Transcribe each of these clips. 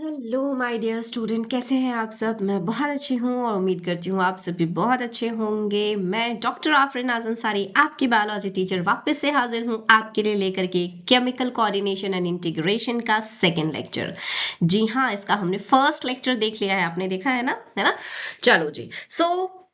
Hello my dear student, कैसे हैं आप सब। मैं बहुत अच्छी हूँ और उम्मीद करती हूँ आप सब भी बहुत अच्छे होंगे। मैं डॉक्टर आफरीन अंसारी, आपकी बायोलॉजी टीचर, वापस से हाजिर हूँ आपके लिए लेकर के केमिकल कोऑर्डिनेशन एंड इंटीग्रेशन का सेकंड लेक्चर। जी हाँ, इसका हमने फर्स्ट लेक्चर देख लिया है, आपने देखा है ना। चलो जी।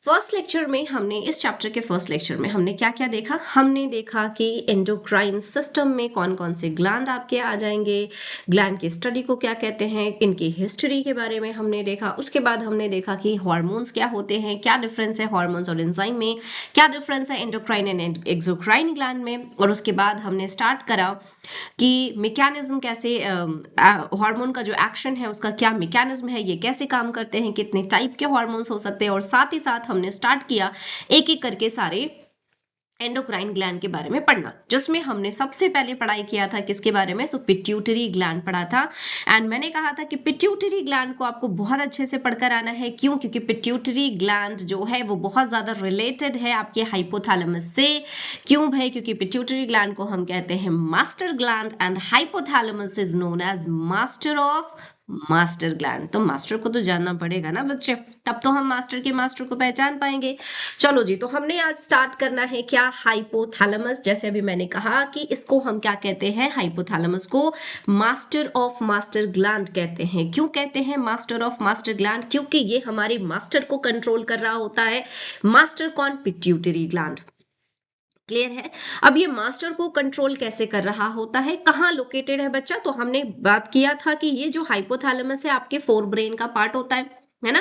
फर्स्ट लेक्चर में हमने इस चैप्टर के फर्स्ट लेक्चर में हमने क्या क्या देखा। हमने देखा कि एंडोक्राइन सिस्टम में कौन कौन से ग्लैंड आपके आ जाएंगे, ग्लैंड की स्टडी को क्या कहते हैं, इनकी हिस्ट्री के बारे में हमने देखा। उसके बाद हमने देखा कि हार्मोन्स क्या होते हैं, क्या डिफरेंस है हार्मोन्स और एंजाइम में, क्या डिफरेंस है एंडोक्राइन एंड एक्सोक्राइन ग्लैंड में। और उसके बाद हमने स्टार्ट करा कि मैकेनिज्म कैसे, हार्मोन का जो एक्शन है उसका क्या मैकेनिज्म है, ये कैसे काम करते हैं, कितने टाइप के हार्मोन्स हो सकते हैं। और साथ ही साथ हमने स्टार्ट किया एक एक करके सारे एंडोक्राइन ग्लैंड के बारे में पढ़ना, जिसमें हमने सबसे पहले पढ़ाई किया था किसके बारे में, सो पिट्यूटरी ग्लैंड पढ़ा था। एंड मैंने कहा था कि पिट्यूटरी ग्लैंड को आपको बहुत अच्छे से पढ़कर आना है। क्यों? क्योंकि पिट्यूटरी ग्लैंड जो है वो बहुत ज्यादा रिलेटेड है आपके हाइपोथैलेमस से। क्यों भाई? क्योंकि पिट्यूटरी ग्लैंड को हम कहते हैं master gland and hypothalamus is known as master of master gland. तो मास्टर को तो जानना पड़ेगा ना बच्चे, तब तो हम मास्टर के मास्टर को पहचान पाएंगे। चलो जी, तो हमने आज स्टार्ट करना है क्या, हाइपोथैलेमस। जैसे अभी मैंने कहा कि इसको हम क्या कहते हैं, हाइपोथैलेमस को मास्टर ऑफ मास्टर ग्लैंड कहते हैं। क्यों कहते हैं मास्टर ऑफ मास्टर ग्लैंड? क्योंकि ये हमारे मास्टर को कंट्रोल कर रहा होता है। मास्टर कौन? Pituitary gland. क्लियर है? अब ये मास्टर को कंट्रोल कैसे कर रहा होता है, कहाँ लोकेटेड है बच्चा? तो हमने बात किया था कि ये जो हाइपोथैलेमस है आपके फोर ब्रेन का पार्ट होता है ना।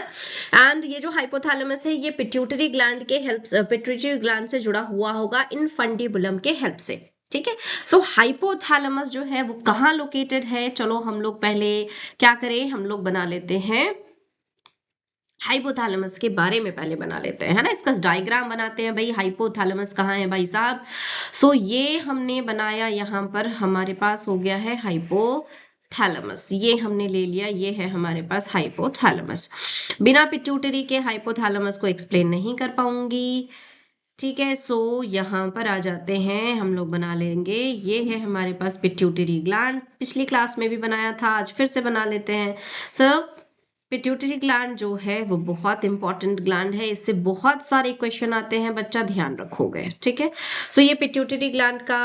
एंड ये जो हाइपोथैलेमस है ये पिट्यूटरी ग्लैंड के हेल्प, पिट्यूटरी ग्लैंड से जुड़ा हुआ होगा इनफंडिबुलम के हेल्प से। ठीक है। सो हाइपोथैलेमस जो है वो कहाँ लोकेटेड है, चलो हम लोग पहले क्या करें, हम लोग बना लेते हैं हाइपोथैलेमस के बारे में पहले बना लेते हैं, है ना। इसका डायग्राम बनाते हैं भाई, हाइपोथैलेमस कहाँ है भाई साहब। ये हमने बनाया, यहाँ पर हमारे पास हो गया है हाइपोथैलेमस, ये हमने ले लिया, ये है हमारे पास हाइपोथैलेमस। बिना पिट्यूटरी के हाइपोथैलेमस को एक्सप्लेन नहीं कर पाऊंगी। ठीक है। यहाँ पर आ जाते हैं, हम लोग बना लेंगे, ये है हमारे पास पिट्यूटरी ग्लैंड। पिछली क्लास में भी बनाया था, आज फिर से बना लेते हैं। सर, पिट्यूटरी ग्लैंड जो है वो बहुत इंपॉर्टेंट ग्लैंड है, इससे बहुत सारे क्वेश्चन आते हैं बच्चा, ध्यान रखोगे। ठीक है। ये पिट्यूटरी ग्लैंड का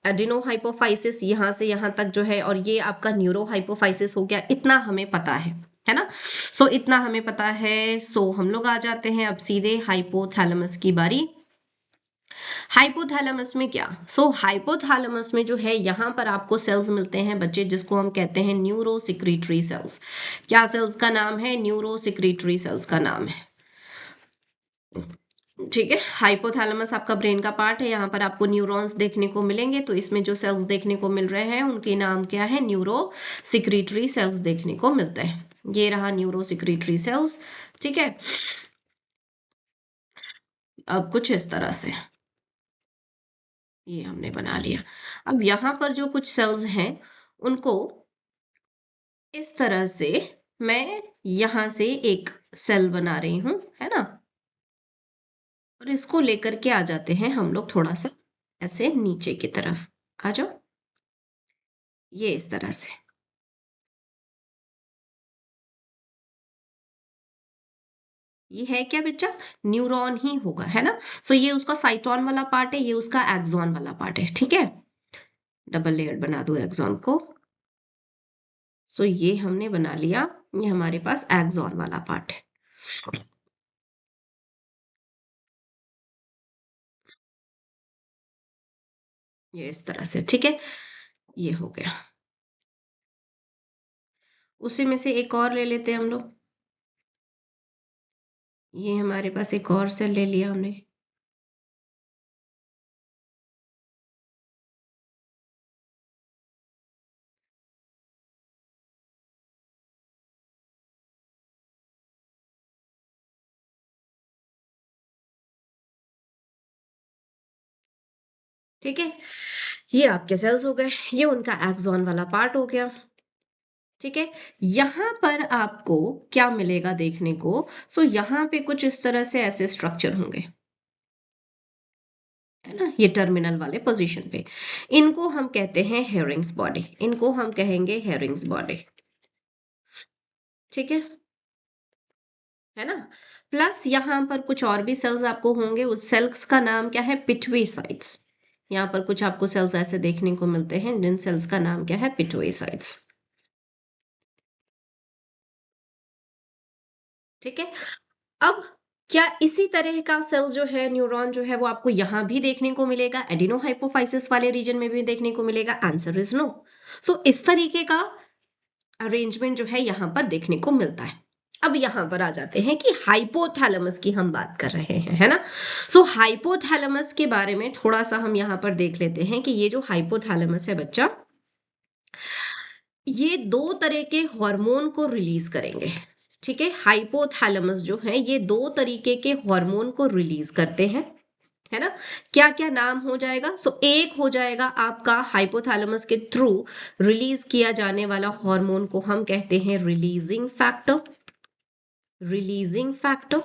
एडिनो हाइपोफाइसिस यहाँ से यहाँ तक जो है, और ये आपका न्यूरो हाइपोफाइसिस हो गया, इतना हमें पता है ना। इतना हमें पता है। हम लोग आ जाते हैं अब सीधे हाइपोथैलेमस की बारी। हाइपोथैलेमस में क्या, हाइपोथैलेमस में जो है यहाँ पर आपको सेल्स मिलते हैं बच्चे, जिसको हम कहते हैं न्यूरो सिक्रीटरी सेल्स। क्या सेल्स का नाम है? न्यूरो सिक्रीटरी सेल्स का नाम है। ठीक है। हाइपोथैलेमस आपका ब्रेन का पार्ट है, यहाँ पर आपको न्यूरॉन्स देखने को मिलेंगे, तो इसमें जो सेल्स देखने को मिल रहे हैं उनके नाम क्या है? न्यूरो सिक्रीटरी सेल्स देखने को मिलते हैं। ये रहा न्यूरो सिक्रीटरी सेल्स। ठीक है। अब कुछ इस तरह से ये हमने बना लिया। अब यहाँ पर जो कुछ सेल्स हैं उनको इस तरह से मैं यहाँ से एक सेल बना रही हूँ, है ना। और इसको लेकर के आ जाते हैं हम लोग थोड़ा सा ऐसे नीचे की तरफ, आ जाओ, ये इस तरह से। ये है क्या बच्चा? न्यूरॉन ही होगा, है ना। ये उसका साइटोन वाला पार्ट है, ये उसका एक्सॉन वाला पार्ट है। ठीक है। डबल लेयर बना दो एक्सॉन को। ये हमने बना लिया, ये हमारे पास एक्सॉन वाला पार्ट है। ये इस तरह से। ठीक है। ये हो गया। उसी में से एक और ले लेते हैं हम लोग। ये हमारे पास एक और सेल ले लिया हमने। ठीक है। ये आपके सेल्स हो गए, ये उनका एक्सॉन वाला पार्ट हो गया। ठीक है। यहां पर आपको क्या मिलेगा देखने को? यहाँ पे कुछ इस तरह से ऐसे स्ट्रक्चर होंगे, है ना, ये टर्मिनल वाले पोजीशन पे। इनको हम कहते हैं हेरिंग्स बॉडी, इनको हम कहेंगे हेरिंग्स बॉडी। ठीक है ना। प्लस यहाँ पर कुछ और भी सेल्स आपको होंगे, उस सेल्स का नाम क्या है, पिट्यूटरी साइट्स। यहाँ पर कुछ आपको सेल्स ऐसे देखने को मिलते हैं जिन सेल्स का नाम क्या है, पिट्यूटरी साइट्स। ठीक है। अब क्या इसी तरह का सेल जो है, न्यूरॉन जो है, वो आपको यहां भी देखने को मिलेगा, एडिनो हाइपोफाइसिस वाले रीजन में भी देखने को मिलेगा? Answer is no. सो इस तरीके का अरेंजमेंट जो है यहां पर देखने को मिलता है। अब यहां पर आ जाते हैं कि हाइपोथैलेमस की हम बात कर रहे हैं, है ना। सो हाइपोथैलेमस के बारे में थोड़ा सा हम यहां पर देख लेते हैं कि ये जो हाइपोथैलेमस है बच्चा, ये दो तरह के हार्मोन को रिलीज करेंगे। ठीक है, हाइपोथैलेमस जो है ये दो तरीके के हार्मोन को रिलीज करते हैं, है ना। क्या क्या नाम हो जाएगा? सो एक हो जाएगा आपका हाइपोथैलेमस के थ्रू रिलीज किया जाने वाला हार्मोन को हम कहते हैं रिलीजिंग फैक्टर, रिलीजिंग फैक्टर,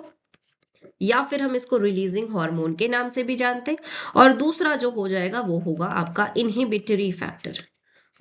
या फिर हम इसको रिलीजिंग हार्मोन के नाम से भी जानते हैं। और दूसरा जो हो जाएगा वो होगा आपका इनहिबिटरी फैक्टर।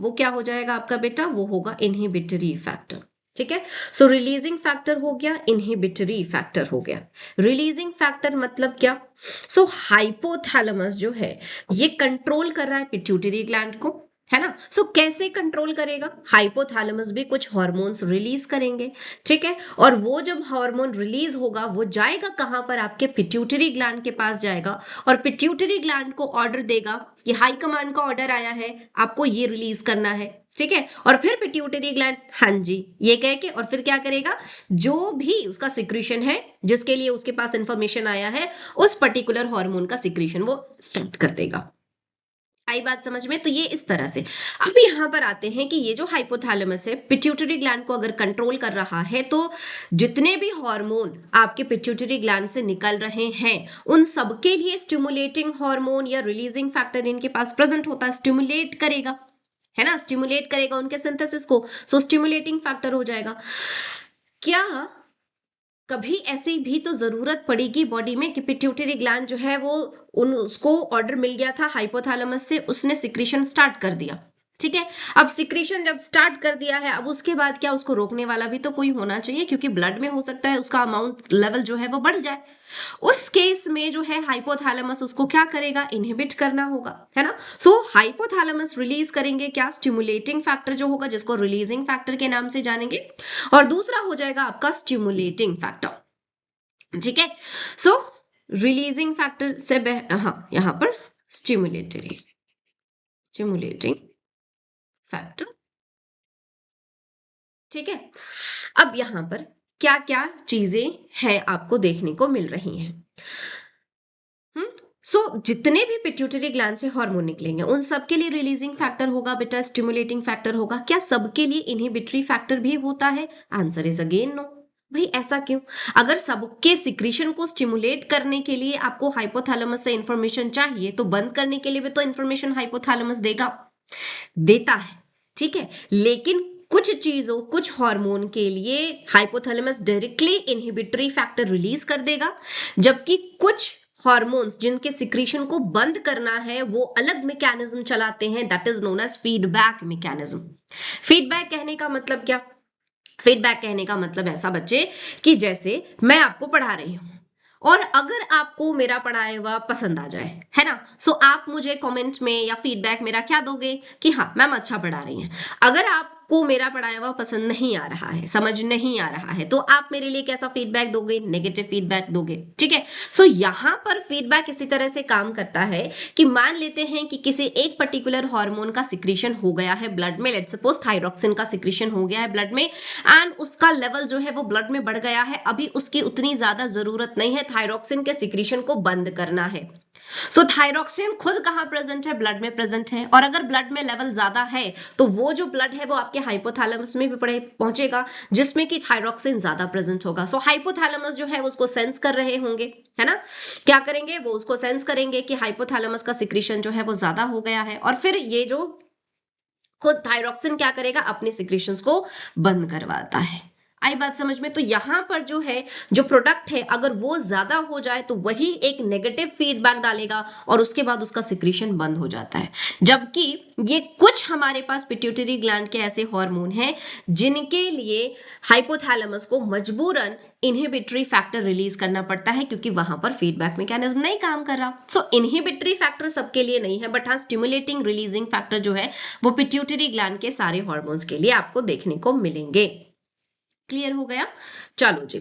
वो क्या हो जाएगा आपका बेटा? वो होगा इनहिबिटरी फैक्टर। ठीक है। सो रिलीजिंग फैक्टर हो गया, इनहिबिटरी फैक्टर हो गया। रिलीजिंग फैक्टर मतलब क्या? सो हाइपोथैलेमस जो है ये कंट्रोल कर रहा है पिट्यूटरी ग्लैंड को, है ना। सो कैसे कंट्रोल करेगा? हाइपोथैलेमस भी कुछ हार्मोन्स रिलीज करेंगे, ठीक है। और वो जब हार्मोन रिलीज होगा वो जाएगा कहां पर? आपके पिट्यूटरी ग्लैंड के पास जाएगा, और पिट्यूटरी ग्लैंड को ऑर्डर देगा कि हाई कमांड का ऑर्डर आया है, आपको ये रिलीज करना है, ठीक है। और फिर पिट्यूटरी ग्लैंड हाँ जी ये कह के और फिर क्या करेगा? जो भी उसका सिक्रीशन है जिसके लिए उसके पास इंफॉर्मेशन आया है, उस पर्टिकुलर हार्मोन का सिक्रीशन वो स्टार्ट कर देगा। आई बात समझ में? तो ये इस तरह से। अब यहां पर आते हैं कि ये जो हाइपोथैलेमस है पिट्यूटरी ग्लैंड को अगर कंट्रोल कर रहा है, तो जितने भी हार्मोन आपके पिट्यूटरी ग्लैंड से निकल रहे हैं उन सबके लिए स्टिमुलेटिंग हार्मोन या रिलीजिंग फैक्टर इनके पास प्रेजेंट होता है, स्टिमुलेट करेगा, है ना, स्टिमुलेट करेगा उनके सिंथेसिस को। सो स्टिमुलेटिंग फैक्टर हो जाएगा। क्या कभी ऐसी भी तो जरूरत पड़ेगी बॉडी में कि पिट्यूटरी ग्लैंड जो है वो उन उसको ऑर्डर मिल गया था हाइपोथैलेमस से, उसने सिक्रीशन स्टार्ट कर दिया, ठीक है। अब सिक्रीशन जब स्टार्ट कर दिया है, अब उसके बाद क्या उसको रोकने वाला भी तो कोई होना चाहिए, क्योंकि ब्लड में हो सकता है उसका अमाउंट लेवल जो है वो बढ़ जाए। उस केस में जो है हाइपोथैलेमस उसको क्या करेगा? इनहिबिट करना होगा, है ना। सो हाइपोथैलेमस रिलीज करेंगे क्या? स्टिमुलेटिंग फैक्टर जो होगा, जिसको रिलीजिंग फैक्टर के नाम से जानेंगे, और दूसरा हो जाएगा आपका स्टिमुलेटिंग फैक्टर। ठीक है। सो रिलीजिंग फैक्टर से हाँ यहां पर स्टिमुलेटरी, स्टिमुलेटिंग फैक्टर, ठीक है। अब यहां पर क्या क्या चीजें हैं आपको देखने को मिल रही हैं। हम्म सो जितने भी पिट्यूटरी ग्लैंड से हार्मोन निकलेंगे उन सबके लिए रिलीजिंग फैक्टर होगा बेटा, स्टिमुलेटिंग फैक्टर होगा। क्या सबके लिए इनहिबिटरी फैक्टर भी होता है? Answer is again no. भाई ऐसा क्यों? अगर सबके सिक्रीशन को स्टिमुलेट करने के लिए आपको हाइपोथैलेमस से इंफॉर्मेशन चाहिए, तो बंद करने के लिए भी तो इंफॉर्मेशन हाइपोथैलेमस देगा, देता है, ठीक है। लेकिन कुछ चीजों, कुछ हार्मोन के लिए hypothalamus directly inhibitory factor release कर देगा, जबकि कुछ हार्मोन्स जिनके सिक्रीशन को बंद करना है वो अलग मैकेनिज्म चलाते हैं, that is known as feedback mechanism. Feedback कहने का मतलब क्या? फीडबैक कहने का मतलब ऐसा बच्चे कि जैसे मैं आपको पढ़ा रही हूं और अगर आपको मेरा पढ़ाया हुआ पसंद आ जाए, है ना, सो आप मुझे कमेंट में या फीडबैक मेरा क्या दोगे कि हाँ मैम अच्छा पढ़ा रही हैं। अगर आपको मेरा पढ़ाया हुआ पसंद नहीं आ रहा है, समझ नहीं आ रहा है, तो आप मेरे लिए कैसा फीडबैक दोगे? नेगेटिव फीडबैक दोगे, ठीक है। सो यहाँ पर फीडबैक इसी तरह से काम करता है कि मान लेते हैं कि किसी एक पर्टिकुलर हार्मोन का सिक्रीशन हो गया है ब्लड में, लेट्स सपोज थायरॉक्सिन का सिक्रीशन हो गया है ब्लड में, एंड उसका लेवल जो है वो ब्लड में बढ़ गया है। अभी उसकी उतनी ज्यादा जरूरत नहीं है थायरॉक्सिन के सिक्रीशन को बंद करना है। सो थायरॉक्सिन खुद कहां प्रेजेंट है? ब्लड में प्रेजेंट है। और अगर ब्लड में लेवल ज्यादा है तो वो जो ब्लड है वो आपके हाइपोथैलेमस में भी पहुंचेगा, जिसमें कि थायरॉक्सिन ज्यादा प्रेजेंट होगा। सो हाइपोथैलेमस जो है उसको सेंस कर रहे होंगे, है ना। क्या करेंगे? वो उसको सेंस करेंगे कि हाइपोथैलेमस का सिक्रीशन जो है वो ज्यादा हो गया है, और फिर ये जो खुद थायरॉक्सिन क्या करेगा? अपने सिक्रीशंस को बंद करवाता है। आई बात समझ में? तो यहाँ पर जो है, जो प्रोडक्ट है, अगर वो ज्यादा हो जाए तो वही एक नेगेटिव फीडबैक डालेगा और उसके बाद उसका सिक्रीशन बंद हो जाता है। जबकि ये कुछ हमारे पास पिट्यूटरी ग्लैंड के ऐसे हार्मोन हैं जिनके लिए हाइपोथैलेमस को मजबूरन इनहिबिटरी फैक्टर रिलीज करना पड़ता है, क्योंकि वहां पर फीडबैक मैकेनिज्म नहीं काम कर रहा। सो इनहिबिटरी फैक्टर सबके लिए नहीं है, बट हाँ स्टिमुलेटिंग रिलीजिंग फैक्टर जो है वो पिट्यूटरी ग्लैंड के सारे हार्मोन्स के लिए आपको देखने को मिलेंगे। क्लियर हो गया? चलो जी,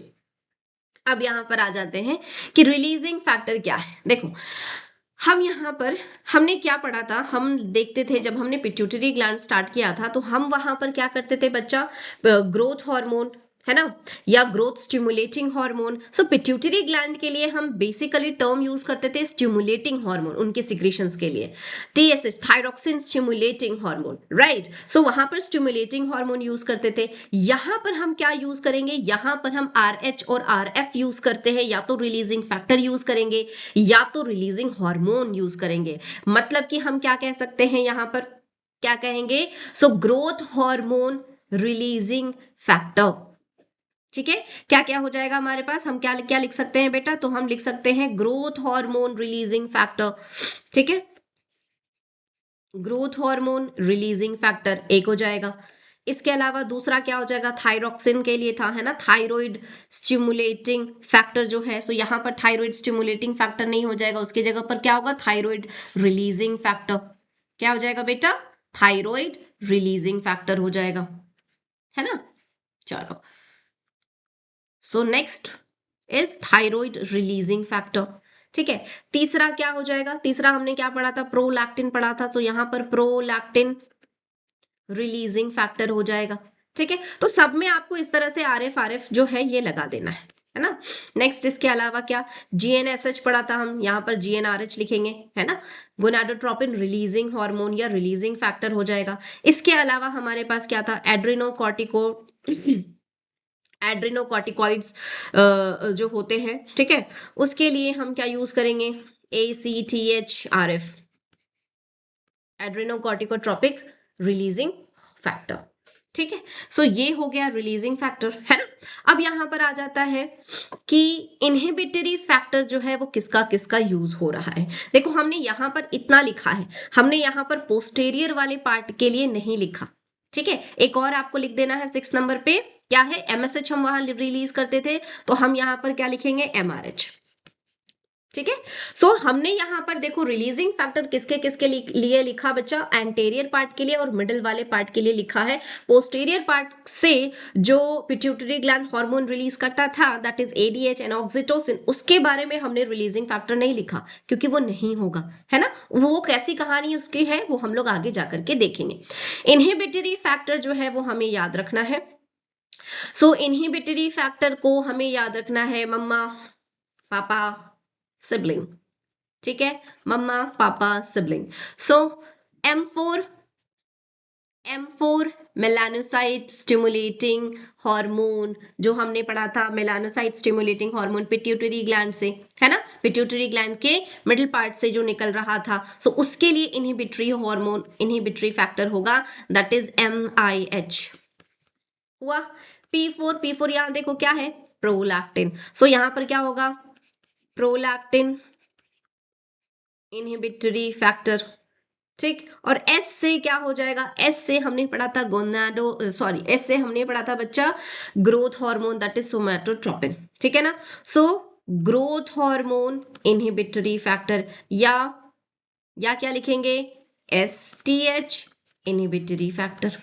अब यहां पर आ जाते हैं कि रिलीजिंग फैक्टर क्या है। देखो, हम यहाँ पर हमने क्या पढ़ा था, हम देखते थे जब हमने पिट्यूटरी ग्लैंड स्टार्ट किया था तो हम वहां पर क्या करते थे बच्चा, ग्रोथ हार्मोन है ना, या ग्रोथ स्टिमुलेटिंग हार्मोन। सो पिट्यूटरी ग्लैंड के लिए हम बेसिकली टर्म यूज करते थे स्टिमुलेटिंग हार्मोन, उनके सिक्रीशंस के लिए TSH, thyroxine stimulating hormone, right. So वहां पर स्टिमुलेटिंग हार्मोन यूज करते थे। यहां पर हम क्या यूज करेंगे, यहां पर हम आरएच और आरएफ यूज करते हैं, या तो रिलीजिंग फैक्टर यूज करेंगे या तो रिलीजिंग हार्मोन यूज करेंगे। मतलब कि हम क्या कह सकते हैं यहां पर, क्या कहेंगे, so growth hormone releasing factor. ठीक है, क्या क्या हो जाएगा हमारे पास, हम क्या क्या लिख सकते हैं बेटा, तो हम लिख सकते हैं ग्रोथ हार्मोन रिलीजिंग फैक्टर। ठीक है, ग्रोथ हार्मोन रिलीजिंग फैक्टर एक हो जाएगा। इसके अलावा दूसरा क्या हो जाएगा, थायरोक्सिन के लिए था, है ना, थायराइड स्टिमुलेटिंग फैक्टर जो है। सो यहां पर थायराइड स्टिमुलेटिंग फैक्टर नहीं हो जाएगा, उसकी जगह पर क्या होगा, थायराइड रिलीजिंग फैक्टर। क्या हो जाएगा बेटा, थायराइड रिलीजिंग फैक्टर हो जाएगा, है ना। चलो, so next is thyroid releasing factor. ठीक है, तीसरा क्या हो जाएगा, तीसरा हमने क्या पढ़ा था, प्रोलैक्टिन पढ़ा था, तो यहां पर प्रोलैक्टिन रिलीजिंग फैक्टर हो जाएगा। ठीक है, तो सब में आपको इस तरह से आरएफ जो है ये लगा देना है ना। नेक्स्ट इसके अलावा क्या, जीएनएसएच पढ़ा था हम, यहाँ पर जीएनआरएच लिखेंगे, है ना, गोनाडोट्रोपिन रिलीजिंग हार्मोन या रिलीजिंग फैक्टर हो जाएगा। इसके अलावा हमारे पास क्या था, एड्रिनोकॉर्टिकॉइड्स जो होते हैं, ठीक है, उसके लिए हम क्या यूज करेंगे, ACTH-RF, एड्रेनोकॉर्टिकोट्रोपिक रिलीजिंग फैक्टर। ठीक है, सो ये हो गया रिलीजिंग फैक्टर, है ना। अब यहां पर आ जाता है कि इनहिबिटरी फैक्टर जो है वो किसका किसका यूज हो रहा है। देखो, हमने यहां पर इतना लिखा है, हमने यहां पर पोस्टेरियर वाले पार्ट के लिए नहीं लिखा। ठीक है, एक और आपको लिख देना है 6 नंबर पे, क्या है, MSH हम वहां रिलीज करते थे, तो हम यहां पर क्या लिखेंगे, MRH। ठीक है, सो हमने यहां पर देखो रिलीजिंग फैक्टर किसके किसके लिए लिखा बच्चा, एंटेरियर पार्ट के लिए और मिडिल वाले पार्ट के लिए लिखा है। पोस्टीरियर पार्ट से जो पिट्यूटरी ग्लैंड हार्मोन रिलीज करता था, that is ADH and oxytocin, उसके बारे में हमने रिलीजिंग फैक्टर नहीं लिखा, क्योंकि वो नहीं होगा, है ना। वो कैसी कहानी उसकी है वो हम लोग आगे जाकर के देखेंगे। इनहिबिटरी फैक्टर जो है वो हमें याद रखना है। सो इनहिबिटरी फैक्टर को हमें याद रखना है, मम्मा पापा सिबलिंग। ठीक है, मम्मा पापा सिबलिंग। सो M4, M4 melanocyte stimulating hormone, जो हमने पढ़ा था, melanocyte stimulating hormone pituitary gland से, है ना, पिट्यूटरी ग्लैंड के मिडिल पार्ट से जो निकल रहा था, सो उसके लिए इनहिबिटरी हार्मोन, इनहिबिटरी फैक्टर होगा, दैट इज MIH हुआ। P4 यहां देखो क्या है, प्रोलैक्टिन। सो यहां पर क्या होगा, प्रोलैक्टिन इनहिबिटरी फैक्टर। ठीक, और एस से क्या हो जाएगा, एस से हमने पढ़ा था एस से हमने पढ़ा था बच्चा ग्रोथ हार्मोन, दैट इज सोमैटोट्रोपिन। ठीक है ना, so growth hormone inhibitory factor, या क्या लिखेंगे, STH इनहिबिटरी फैक्टर,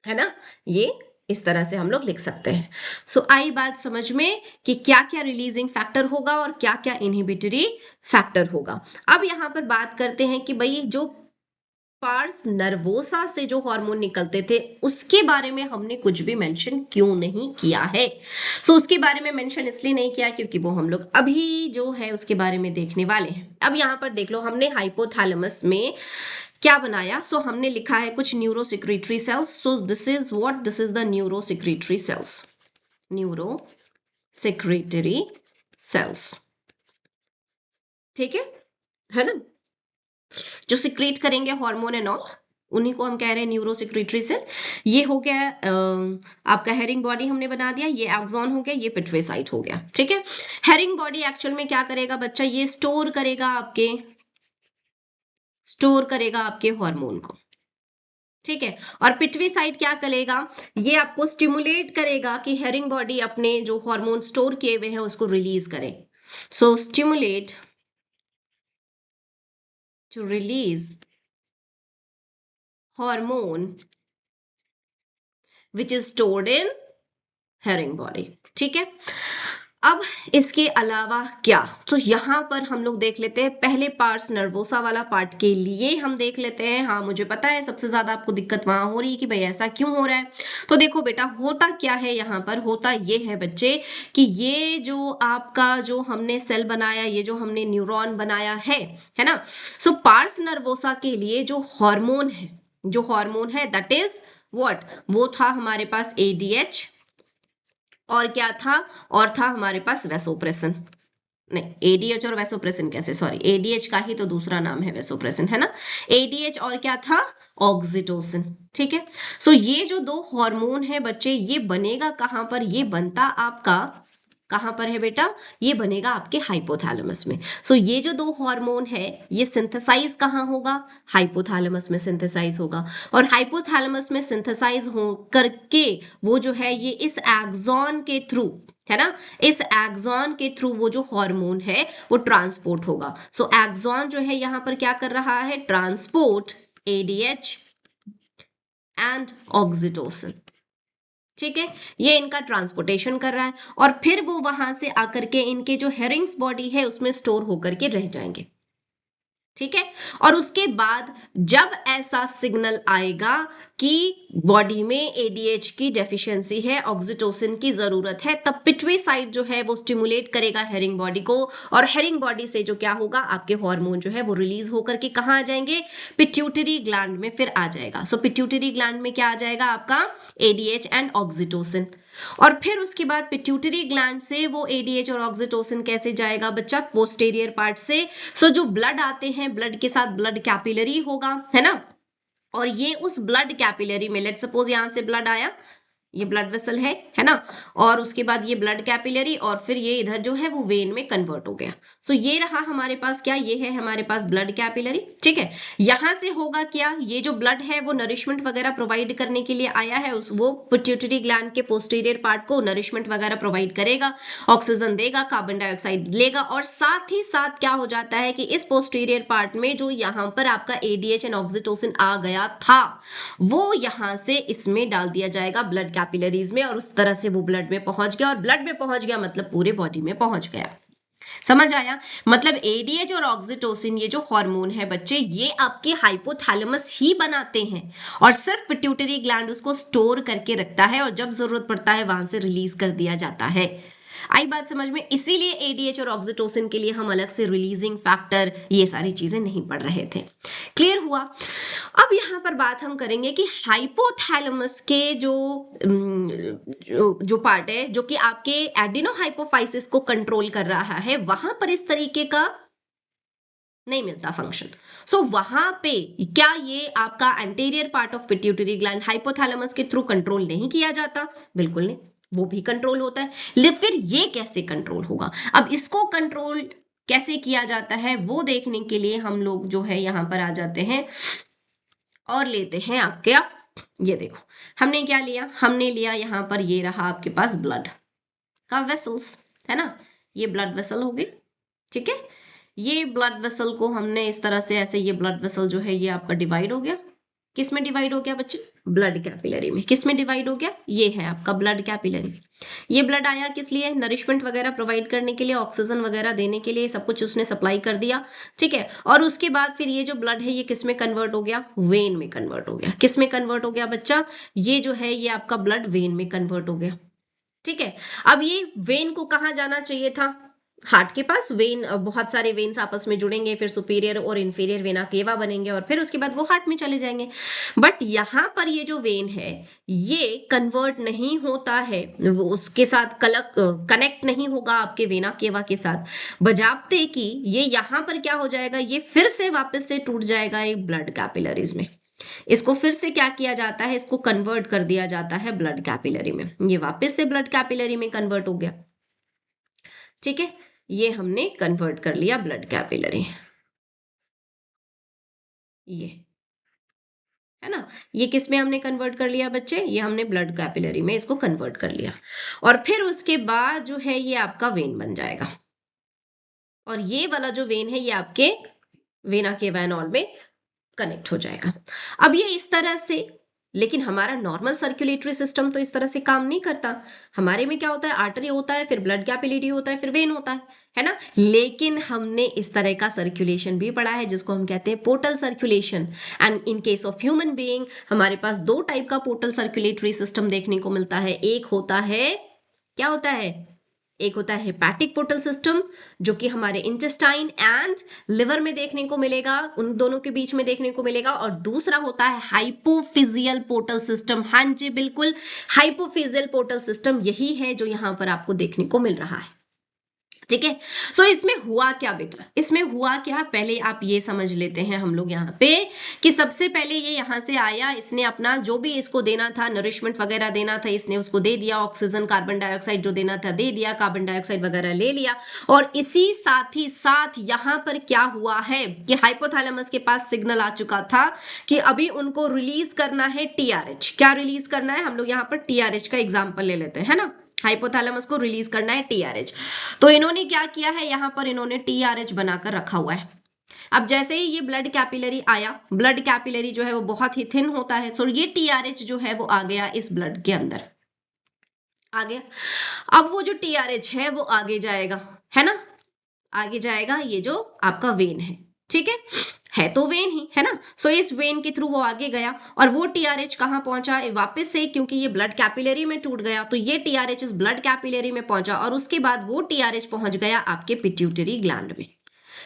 है ना। ये इस तरह से हम लोग लिख सकते हैं। सो आई बात समझ में कि क्या क्या रिलीजिंग फैक्टर होगा और क्या क्या इनहिबिटरी फैक्टर होगा। अब यहां पर बात करते हैं कि भाई जो पार्स नर्वोसा से जो हार्मोन निकलते थे उसके बारे में हमने कुछ भी मेंशन क्यों नहीं किया है। सो उसके बारे में मेंशन इसलिए नहीं किया क्योंकि वो हम लोग अभी जो है उसके बारे में देखने वाले हैं। अब यहां पर देख लो, हमने हाइपोथैलेमस में क्या बनाया, सो हमने लिखा है कुछ neuro secretory cells. So this is what, this is the neuro secretory cells, neuro secretory cells. ठीक है ना, जो सिक्रीट करेंगे हार्मोन एंड ऑल, उन्हीं को हम कह रहे हैं न्यूरोसेक्रेटरी सेल। ये हो गया आपका हेरिंग बॉडी हमने बना दिया, ये एक्सॉन हो गया, ये पिट्यूटरी साइट हो गया। ठीक है, हेरिंग बॉडी एक्चुअल में क्या करेगा बच्चा, ये स्टोर करेगा आपके हार्मोन को। ठीक है, और पिट्यूटरी साइट क्या करेगा, ये आपको स्टिमुलेट करेगा कि हेरिंग बॉडी अपने जो हार्मोन स्टोर किए हुए हैं उसको रिलीज करे। So stimulate to release hormone which is stored in Herring body. ठीक है, अब इसके अलावा क्या, तो यहां पर हम लोग देख लेते हैं पहले पार्स नर्वोसा वाला पार्ट के लिए हम देख लेते हैं। हाँ मुझे पता है सबसे ज्यादा आपको दिक्कत वहां हो रही है कि भाई ऐसा क्यों हो रहा है। तो देखो बेटा होता क्या है, यहाँ पर होता ये है बच्चे कि ये जो आपका जो हमने सेल बनाया, ये जो हमने न्यूरॉन बनाया है ना, सो पार्स नर्वोसा के लिए जो हार्मोन है दैट इज व्हाट, वो था हमारे पास एडीएच, और क्या था, और था हमारे पास वेसोप्रेसिन। नहीं, एडीएच और वेसोप्रेसिन कैसे, सॉरी एडीएच का ही तो दूसरा नाम है वेसोप्रेसिन, है ना। एडीएच और क्या था, ऑक्सीटोसिन। ठीक है, सो ये जो दो हार्मोन है बच्चे, ये बनेगा कहां पर, ये बनता आपका कहां पर है बेटा, ये बनेगा आपके हाइपोथैलेमस में। सो ये जो दो हार्मोन है ये सिंथेसाइज कहां होगा, हाइपोथैलेमस में सिंथेसाइज होगा, और हाइपोथैलेमस में सिंथेसाइज हो करके वो जो है ये इस एक्सॉन के थ्रू, है ना, इस एक्सॉन के थ्रू वो जो हार्मोन है वो ट्रांसपोर्ट होगा। सो एक्सॉन जो है यहां पर क्या कर रहा है, ट्रांसपोर्ट एडीएच एंड ऑक्सीटोसिन। ठीक है, ये इनका ट्रांसपोर्टेशन कर रहा है, और फिर वो वहां से आकर के इनके जो हेरिंग्स बॉडी है उसमें स्टोर होकर के रह जाएंगे। ठीक है, और उसके बाद जब ऐसा सिग्नल आएगा कि बॉडी में एडीएच की डेफिशिएंसी है, ऑक्सीटोसिन की जरूरत है, तब पिट्यूटरी साइट जो है वो स्टिमुलेट करेगा हेरिंग बॉडी को, और हेरिंग बॉडी से जो क्या होगा, आपके हार्मोन जो है वो रिलीज होकर के कहाँ आ जाएंगे, पिट्यूटरी ग्लैंड में फिर आ जाएगा। सो पिट्यूटरी ग्लैंड में क्या आ जाएगा आपका, एडीएच एंड ऑक्सीटोसिन, और फिर उसके बाद पिट्यूटरी ग्लैंड से वो एडीएच और ऑक्सीटोसिन कैसे जाएगा बच्चा, पोस्टीरियर पार्ट से। सो जो ब्लड आते हैं, ब्लड के साथ ब्लड कैपिलरी होगा, है ना, और ये उस ब्लड कैपिलरी में, लेट सपोज यहां से ब्लड आया, ये ब्लड वेसल है ना, और उसके बाद ये ब्लड कैपिलरी, और फिर ये इधर जो है वो वेन में कन्वर्ट हो गया। सो ये रहा हमारे पास क्या, ये है हमारे पास ब्लड कैपिलरी। ठीक है, यहां से होगा क्या, ये जो ब्लड है वो नरिशमेंट वगैरह प्रोवाइड करने के लिए आया है, वो पिट्यूटरी ग्लैंड के पोस्टीरियर पार्ट को नरिशमेंट वगैरह प्रोवाइड करेगा, ऑक्सीजन देगा, कार्बन डाइऑक्साइड लेगा, और साथ ही साथ क्या हो जाता है कि इस पोस्टीरियर पार्ट में जो यहाँ पर आपका एडीएच एंड ऑक्सीटोसिन आ गया था वो यहां से इसमें डाल दिया जाएगा ब्लड कैपिलरीज में, और उस तरह से वो ब्लड में पहुंच गया, और ब्लड में पहुंच गया मतलब पूरे बॉडी में पहुंच गया। समझ आया, मतलब एडीएच और ऑक्सीटोसिन ये जो हार्मोन है बच्चे, ये आपके हाइपोथैलेमस ही बनाते हैं, और सिर्फ पिट्यूटरी ग्लैंड उसको स्टोर करके रखता है, और जब जरूरत पड़ता है वहां से रिलीज कर दिया जाता है। आई बात समझ में, इसीलिए एडीएच और ऑक्सीटोसिन के लिए हम अलग से रिलीजिंग फैक्टर ये सारी चीजें नहीं पढ़ रहे थे। क्लियर हुआ। अब यहाँ पर बात हम करेंगे कि हाइपोथैलेमस के जो पार्ट है जो कि आपके एडिनोहाइपोफाइसिस को कंट्रोल कर रहा है, वहां पर इस तरीके का नहीं मिलता फंक्शन। सो वहां पे क्या ये आपका anterior part of pituitary gland hypothalamus के थ्रू कंट्रोल नहीं किया जाता, बिल्कुल नहीं, वो भी कंट्रोल होता है। लेकिन फिर ये कैसे कंट्रोल होगा, अब इसको कंट्रोल कैसे किया जाता है वो देखने के लिए हम लोग जो है यहाँ पर आ जाते हैं और लेते हैं आपके ये देखो हमने क्या लिया, हमने लिया यहाँ पर ये रहा आपके पास ब्लड का वेसल्स, है ना, ये ब्लड वेसल हो गए। ठीक है, ये ब्लड वेसल को हमने इस तरह से ऐसे, ये ब्लड वेसल जो है ये आपका डिवाइड हो गया, किस में डिवाइड हो गया बच्चे, ब्लड कैपिलरी में। किस में डिवाइड हो गया, ये है आपका ब्लड कैपिलरी। ये ब्लड आया किस लिए, नरिशमेंट वगैरह प्रोवाइड करने के लिए, ऑक्सीजन वगैरह देने के लिए, सब कुछ उसने सप्लाई कर दिया। ठीक है, और उसके बाद फिर ये जो ब्लड है ये किस में कन्वर्ट हो गया, वेन में कन्वर्ट हो गया। किस में कन्वर्ट हो गया बच्चा, ये जो है ये आपका ब्लड वेन में कन्वर्ट हो गया। ठीक है, अब ये वेन को कहाँ जाना चाहिए था, हार्ट के पास। वेन, बहुत सारे वेन्स आपस में जुड़ेंगे, फिर सुपीरियर और इंफीरियर वेना केवा बनेंगे, और फिर उसके बाद वो हार्ट में चले जाएंगे। बट यहाँ पर ये जो वेन है ये कन्वर्ट नहीं होता है, वो उसके साथ कनेक्ट नहीं होगा आपके वेना केवा के साथ, बजाते कि ये यहाँ पर क्या हो जाएगा, ये फिर से वापस से टूट जाएगा एक ब्लड कैपिलरीज में। इसको फिर से क्या किया जाता है, इसको कन्वर्ट कर दिया जाता है ब्लड कैपिलरी में। ये वापस से ब्लड कैपिलरी में कन्वर्ट हो गया। ठीक है, ये हमने कन्वर्ट कर लिया ब्लड कैपिलरी, ये है ना। ये किस में हमने कन्वर्ट कर लिया बच्चे, ये हमने ब्लड कैपिलरी में इसको कन्वर्ट कर लिया। और फिर उसके बाद जो है ये आपका वेन बन जाएगा, और ये वाला जो वेन है ये आपके वेना केवा नॉल में कनेक्ट हो जाएगा। अब ये इस तरह से, लेकिन हमारा नॉर्मल सर्कुलेटरी सिस्टम तो इस तरह से काम नहीं करता। हमारे में क्या होता है, आर्टरी होता है, फिर ब्लड कैपिलरी होता है, फिर वेन होता है ना। लेकिन हमने इस तरह का सर्कुलेशन भी पढ़ा है जिसको हम कहते हैं portal circulation. And in case of human being हमारे पास दो टाइप का पोर्टल सर्कुलेटरी सिस्टम देखने को मिलता है। एक होता है, क्या होता है, एक होता है हेपेटिक पोर्टल सिस्टम जो कि हमारे इंटेस्टाइन एंड लिवर में देखने को मिलेगा, उन दोनों के बीच में देखने को मिलेगा। और दूसरा होता है हाइपोफिजियल पोर्टल सिस्टम। हाँ जी बिल्कुल, हाइपोफिजियल पोर्टल सिस्टम यही है जो यहां पर आपको देखने को मिल रहा है। ठीक है, सो इसमें हुआ क्या बेटा, इसमें हुआ क्या, पहले आप ये समझ लेते हैं हम लोग यहाँ पे कि सबसे पहले ये यहाँ से आया, इसने अपना जो भी इसको देना था, नरिशमेंट वगैरह देना था, इसने उसको दे दिया। ऑक्सीजन कार्बन डाइऑक्साइड जो देना था दे दिया, कार्बन डाइऑक्साइड वगैरह ले लिया। और इसी साथ ही साथ यहाँ पर क्या हुआ है कि हाइपोथैलेमस के पास सिग्नल आ चुका था कि अभी उनको रिलीज करना है टीआरएच। क्या रिलीज करना है, हम लोग यहाँ पर टीआरएच का एग्जाम्पल ले लेते हैं ना। हाइपोथैलेमस को रिलीज करना है टीआरएच। तो इन्होंने क्या किया है, यहां पर इन्होंने टीआरएच बनाकर रखा हुआ है। अब जैसे ही ये ब्लड कैपिलरी आया, ब्लड कैपिलरी जो है वो बहुत ही थिन होता है, सो ये टीआरएच जो है वो आ गया इस ब्लड के अंदर, आ गया। अब वो जो टीआरएच है वो आगे जाएगा, है ना, आगे जाएगा, ये जो आपका वेन ठीक है तो वेन ही है ना। सो इस वेन के थ्रू वो आगे गया और वो टीआरएच कहां पहुंचा वापस से, क्योंकि ये ब्लड कैपिलरी में टूट गया तो ये टीआरएच इस ब्लड कैपिलरी में पहुंचा, और उसके बाद वो टीआरएच पहुंच गया आपके पिट्यूटरी ग्लैंड में।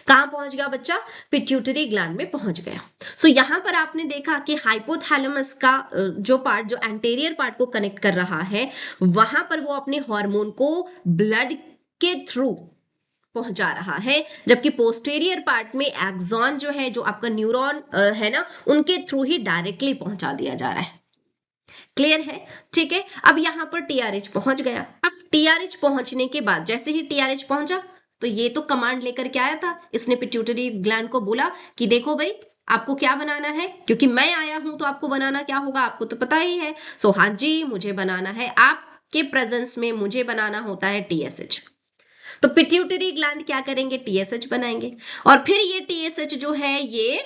कहां पहुंच गया बच्चा, पिट्यूटरी ग्लैंड में पहुंच गया। सो यहां पर आपने देखा कि हाइपोथैलेमस का जो पार्ट, जो एंटेरियर पार्ट को कनेक्ट कर रहा है, वहां पर वो अपने हार्मोन को ब्लड के थ्रू पहुंचा रहा है, जबकि पोस्टेरियर पार्ट में एक्सॉन जो है, जो आपका न्यूरॉन है ना, उनके थ्रू ही डायरेक्टली पहुंचा दिया जा रहा है। क्लियर है, ठीक है। अब यहां पर टीआरएच पहुंच गया। अब टीआरएच पहुंचने के बाद जैसे ही टीआरएच पहुंचा तो ये तो कमांड लेकर के आया था, इसने पिट्यूटरी ग्लैंड को बोला कि देखो भाई आपको क्या बनाना है, क्योंकि मैं आया हूं तो आपको बनाना क्या होगा आपको तो पता ही है। सो हाँ जी, मुझे बनाना है, आपके प्रेजेंस में मुझे बनाना होता है टीएसएच। तो पिट्यूटरी ग्लैंड क्या करेंगे, टीएसएच बनाएंगे। और फिर ये टीएसएच जो है, ये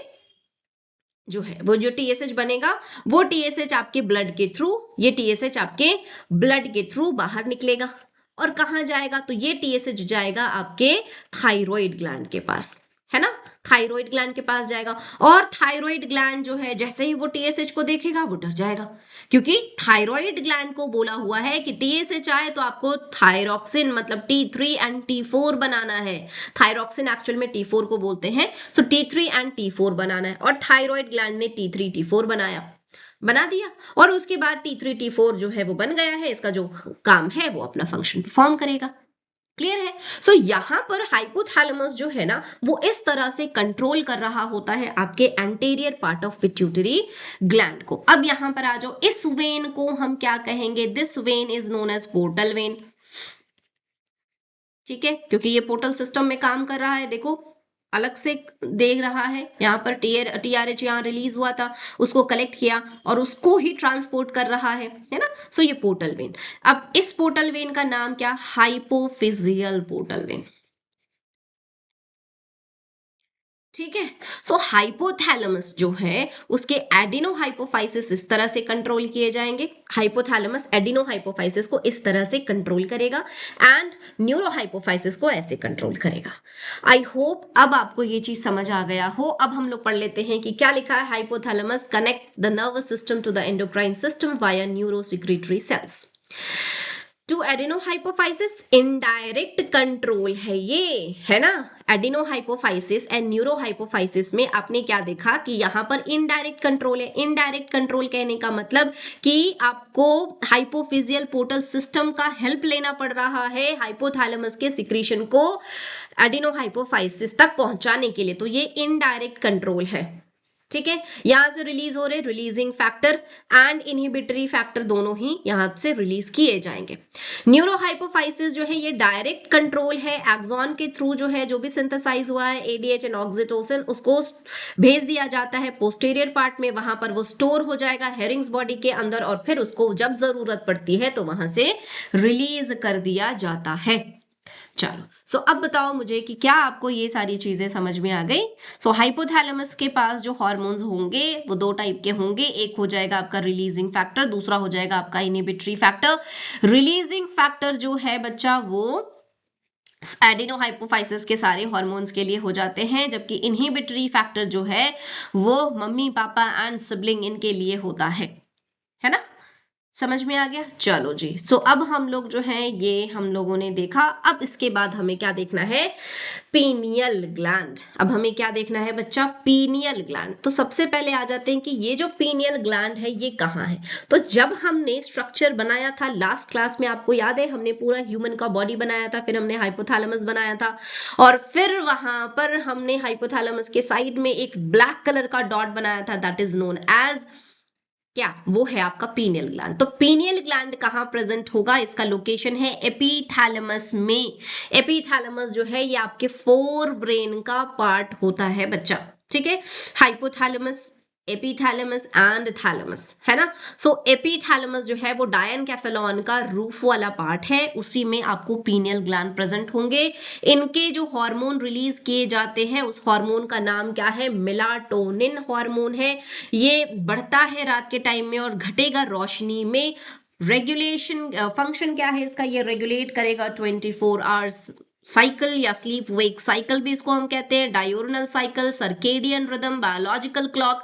जो है वो जो टीएसएच बनेगा, वो टीएसएच आपके ब्लड के थ्रू, ये टीएसएच आपके ब्लड के थ्रू बाहर निकलेगा। और कहां जाएगा, तो ये टीएसएच जाएगा आपके थायराइड ग्लैंड के पास, है ना, थायराइड ग्लैंड के पास जाएगा। और थायराइड ग्लैंड जो है जैसे ही वो टीएसएच को देखेगा वो डर जाएगा, क्योंकि थायराइड ग्लैंड को बोला हुआ है कि टीएसएच आए तो आपको थायरॉक्सिन मतलब T3 एंड T4 बनाना है। थायरॉक्सिन एक्चुअल में T4 को बोलते हैं। सो T3 एंड T4 बनाना है, और थायराइड ग्लैंड ने T3 T4 बना दिया। और उसके बाद T3 T4 जो है वो बन गया है, इसका जो काम है वो अपना फंक्शन परफॉर्म करेगा। क्लियर है। सो यहां पर हाइपोथैलेमस जो है ना वो इस तरह से कंट्रोल कर रहा होता है आपके anterior part of pituitary gland को। अब यहां पर आ जाओ, इस वेन को हम क्या कहेंगे, this vein is known as portal vein. ठीक है, क्योंकि ये पोर्टल सिस्टम में काम कर रहा है, देखो अलग से देख रहा है, यहाँ पर टीआरएच यहाँ रिलीज हुआ था, उसको कलेक्ट किया और उसको ही ट्रांसपोर्ट कर रहा है ना। सो ये पोर्टल वेन। अब इस पोर्टल वेन का नाम क्या, हाइपोफिजियल पोर्टल वेन। ठीक है। सो हाइपोथैलेमस जो है उसके एडिनोहाइपोफाइसिस इस तरह से कंट्रोल किए जाएंगे, हाइपोथैलेमस एडिनोहाइपोफाइसिस को इस तरह से कंट्रोल करेगा एंड न्यूरोहाइपोफाइसिस को ऐसे कंट्रोल करेगा। आई होप अब आपको ये चीज समझ आ गया हो। अब हम लोग पढ़ लेते हैं कि क्या लिखा है, hypothalamus connect the nervous system to the endocrine system via neurosecretory cells to adenohypophysis. Indirect control है ये, है ना। एडिनोहाइपोफाइसिस एंड न्यूरोहाइपोफाइसिस में आपने क्या देखा कि यहां पर इनडायरेक्ट कंट्रोल है। इनडायरेक्ट कंट्रोल कहने का मतलब कि आपको हाइपोफिजियल पोर्टल सिस्टम का हेल्प लेना पड़ रहा है हाइपोथैलेमस के सिक्रीशन को एडिनोहाइपोफाइसिस तक पहुंचाने के लिए, तो ये इनडायरेक्ट कंट्रोल है। ठीक है, यहां से रिलीज हो रहे releasing factor and inhibitory factor दोनों ही यहां से रिलीज किए जाएंगे। न्यूरोहाइपोफाइसिस जो है ये डायरेक्ट कंट्रोल है, एक्सॉन के थ्रू जो है जो भी सिंथेसाइज हुआ है एडीएच एंड ऑक्सीटोसिन उसको भेज दिया जाता है पोस्टीरियर पार्ट में, वहां पर वो स्टोर हो जाएगा हेरिंग्स बॉडी के अंदर और फिर उसको जब जरूरत पड़ती है तो वहां से रिलीज कर दिया जाता है। चलो सो अब बताओ मुझे कि क्या आपको ये सारी चीजें समझ में आ गई। सो हाइपोथैलेमस के पास जो हार्मोन्स होंगे वो दो टाइप के होंगे, एक हो जाएगा आपका रिलीजिंग फैक्टर, दूसरा हो जाएगा आपका इनहिबिटरी फैक्टर। रिलीजिंग फैक्टर जो है बच्चा वो एडिनोहाइपोफाइसिस के सारे हार्मोन्स के लिए हो जाते हैं, जबकि इनहिबिटरी फैक्टर जो है वो मम्मी पापा एंड सिबलिंग इनके लिए होता है ना। समझ में आ गया। चलो जी, सो अब हम लोग जो है ये हम लोगों ने देखा। अब इसके बाद हमें क्या देखना है, पीनियल ग्लैंड। अब हमें क्या देखना है बच्चा, पीनियल ग्लैंड। तो सबसे पहले आ जाते हैं कि ये जो पीनियल ग्लैंड है ये कहाँ है। तो जब हमने स्ट्रक्चर बनाया था लास्ट क्लास में, आपको याद है हमने पूरा ह्यूमन का बॉडी बनाया था, फिर हमने हाइपोथैलेमस बनाया था और फिर वहां पर हमने हाइपोथैलेमस के साइड में एक ब्लैक कलर का डॉट बनाया था, दैट इज नोन एज क्या, वो है आपका पीनियल ग्लैंड। तो पीनियल ग्लैंड कहाँ प्रेजेंट होगा, इसका लोकेशन है एपीथैलेमस में। एपीथैलेमस जो है ये आपके फोर ब्रेन का पार्ट होता है बच्चा, ठीक है। हाइपोथैलेमस, एपीथैलेमस एंड थैलेमस, है ना। सो एपीथैलेमस जो है वो डायनकेफेलॉन का रूफ वाला पार्ट है, उसी में आपको पीनियल ग्लैंड प्रेजेंट होंगे। इनके जो हार्मोन रिलीज किए जाते हैं उस हार्मोन का नाम क्या है, मेलाटोनिन हार्मोन है। ये बढ़ता है रात के टाइम में और घटेगा रोशनी में। रेगुलेशन फंक्शन क्या है इसका, ये रेगुलेट करेगा 24 आवर्स साइकिल या स्लीप वेक साइकिल भी इसको हम कहते हैं, diurnal cycle, circadian rhythm, biological clock,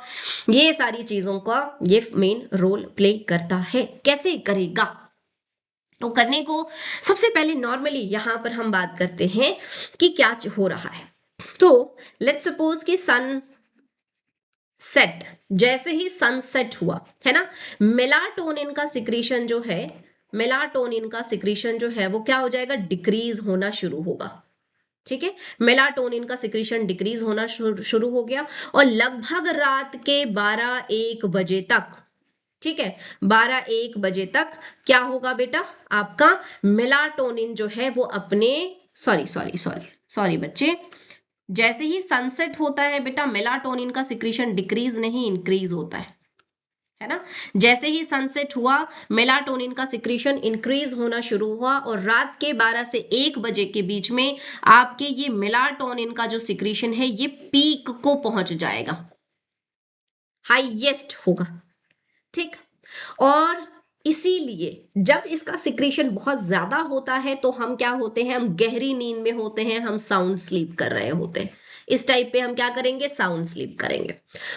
ये सारी चीजों का ये मेन रोल प्ले करता है। कैसे करेगा, तो करने को सबसे पहले नॉर्मली यहां पर हम बात करते हैं कि क्या हो रहा है। तो लेट्स सपोज कि सन सेट, जैसे ही सनसेट हुआ है ना, मेलाटोनिन का सिक्रीशन जो है, मेलाटोनिन का सिक्रीशन जो है वो क्या हो जाएगा, डिक्रीज होना शुरू होगा। ठीक है, मेलाटोनिन का सिक्रीशन डिक्रीज होना शुरू हो गया और लगभग रात के 12-1 बजे तक, ठीक है, 12-1 बजे तक क्या होगा बेटा, आपका मेलाटोनिन जो है वो अपने, सॉरी सॉरी सॉरी सॉरी बच्चे, जैसे ही सनसेट होता है बेटा मेलाटोनिन का सिक्रीशन डिक्रीज नहीं इंक्रीज होता है ना। जैसे ही सनसेट हुआ मेलाटोनिन का सिक्रीशन इंक्रीज होना शुरू हुआ और रात के 12 से 1 बजे के बीच में आपके ये मेलाटोनिन का जो सिक्रीशन है ये पीक को पहुंच जाएगा, हाईएस्ट होगा, ठीक। और इसीलिए जब इसका सिक्रीशन बहुत ज्यादा होता है तो हम क्या होते हैं, हम गहरी नींद में होते हैं, हम साउंड स्लीप कर रहे होते हैं। इस टाइप पे हम क्या करेंगे, साउंड स्लीप करेंगे।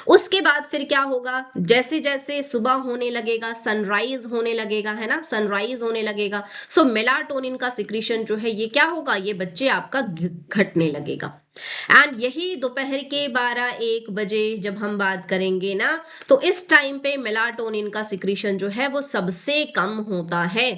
उसके बाद फिर क्या होगा, जैसे जैसे सुबह होने लगेगा, सनराइज होने लगेगा, है ना, सनराइज होने लगेगा, सो मेलाटोनिन का सिक्रीशन जो है ये क्या होगा, ये बच्चे आपका घटने लगेगा। एंड यही दोपहर के 12-1 बजे जब हम बात करेंगे ना, तो इस टाइम पे मेलाटोनिन का सिक्रीशन जो है वो सबसे कम होता है,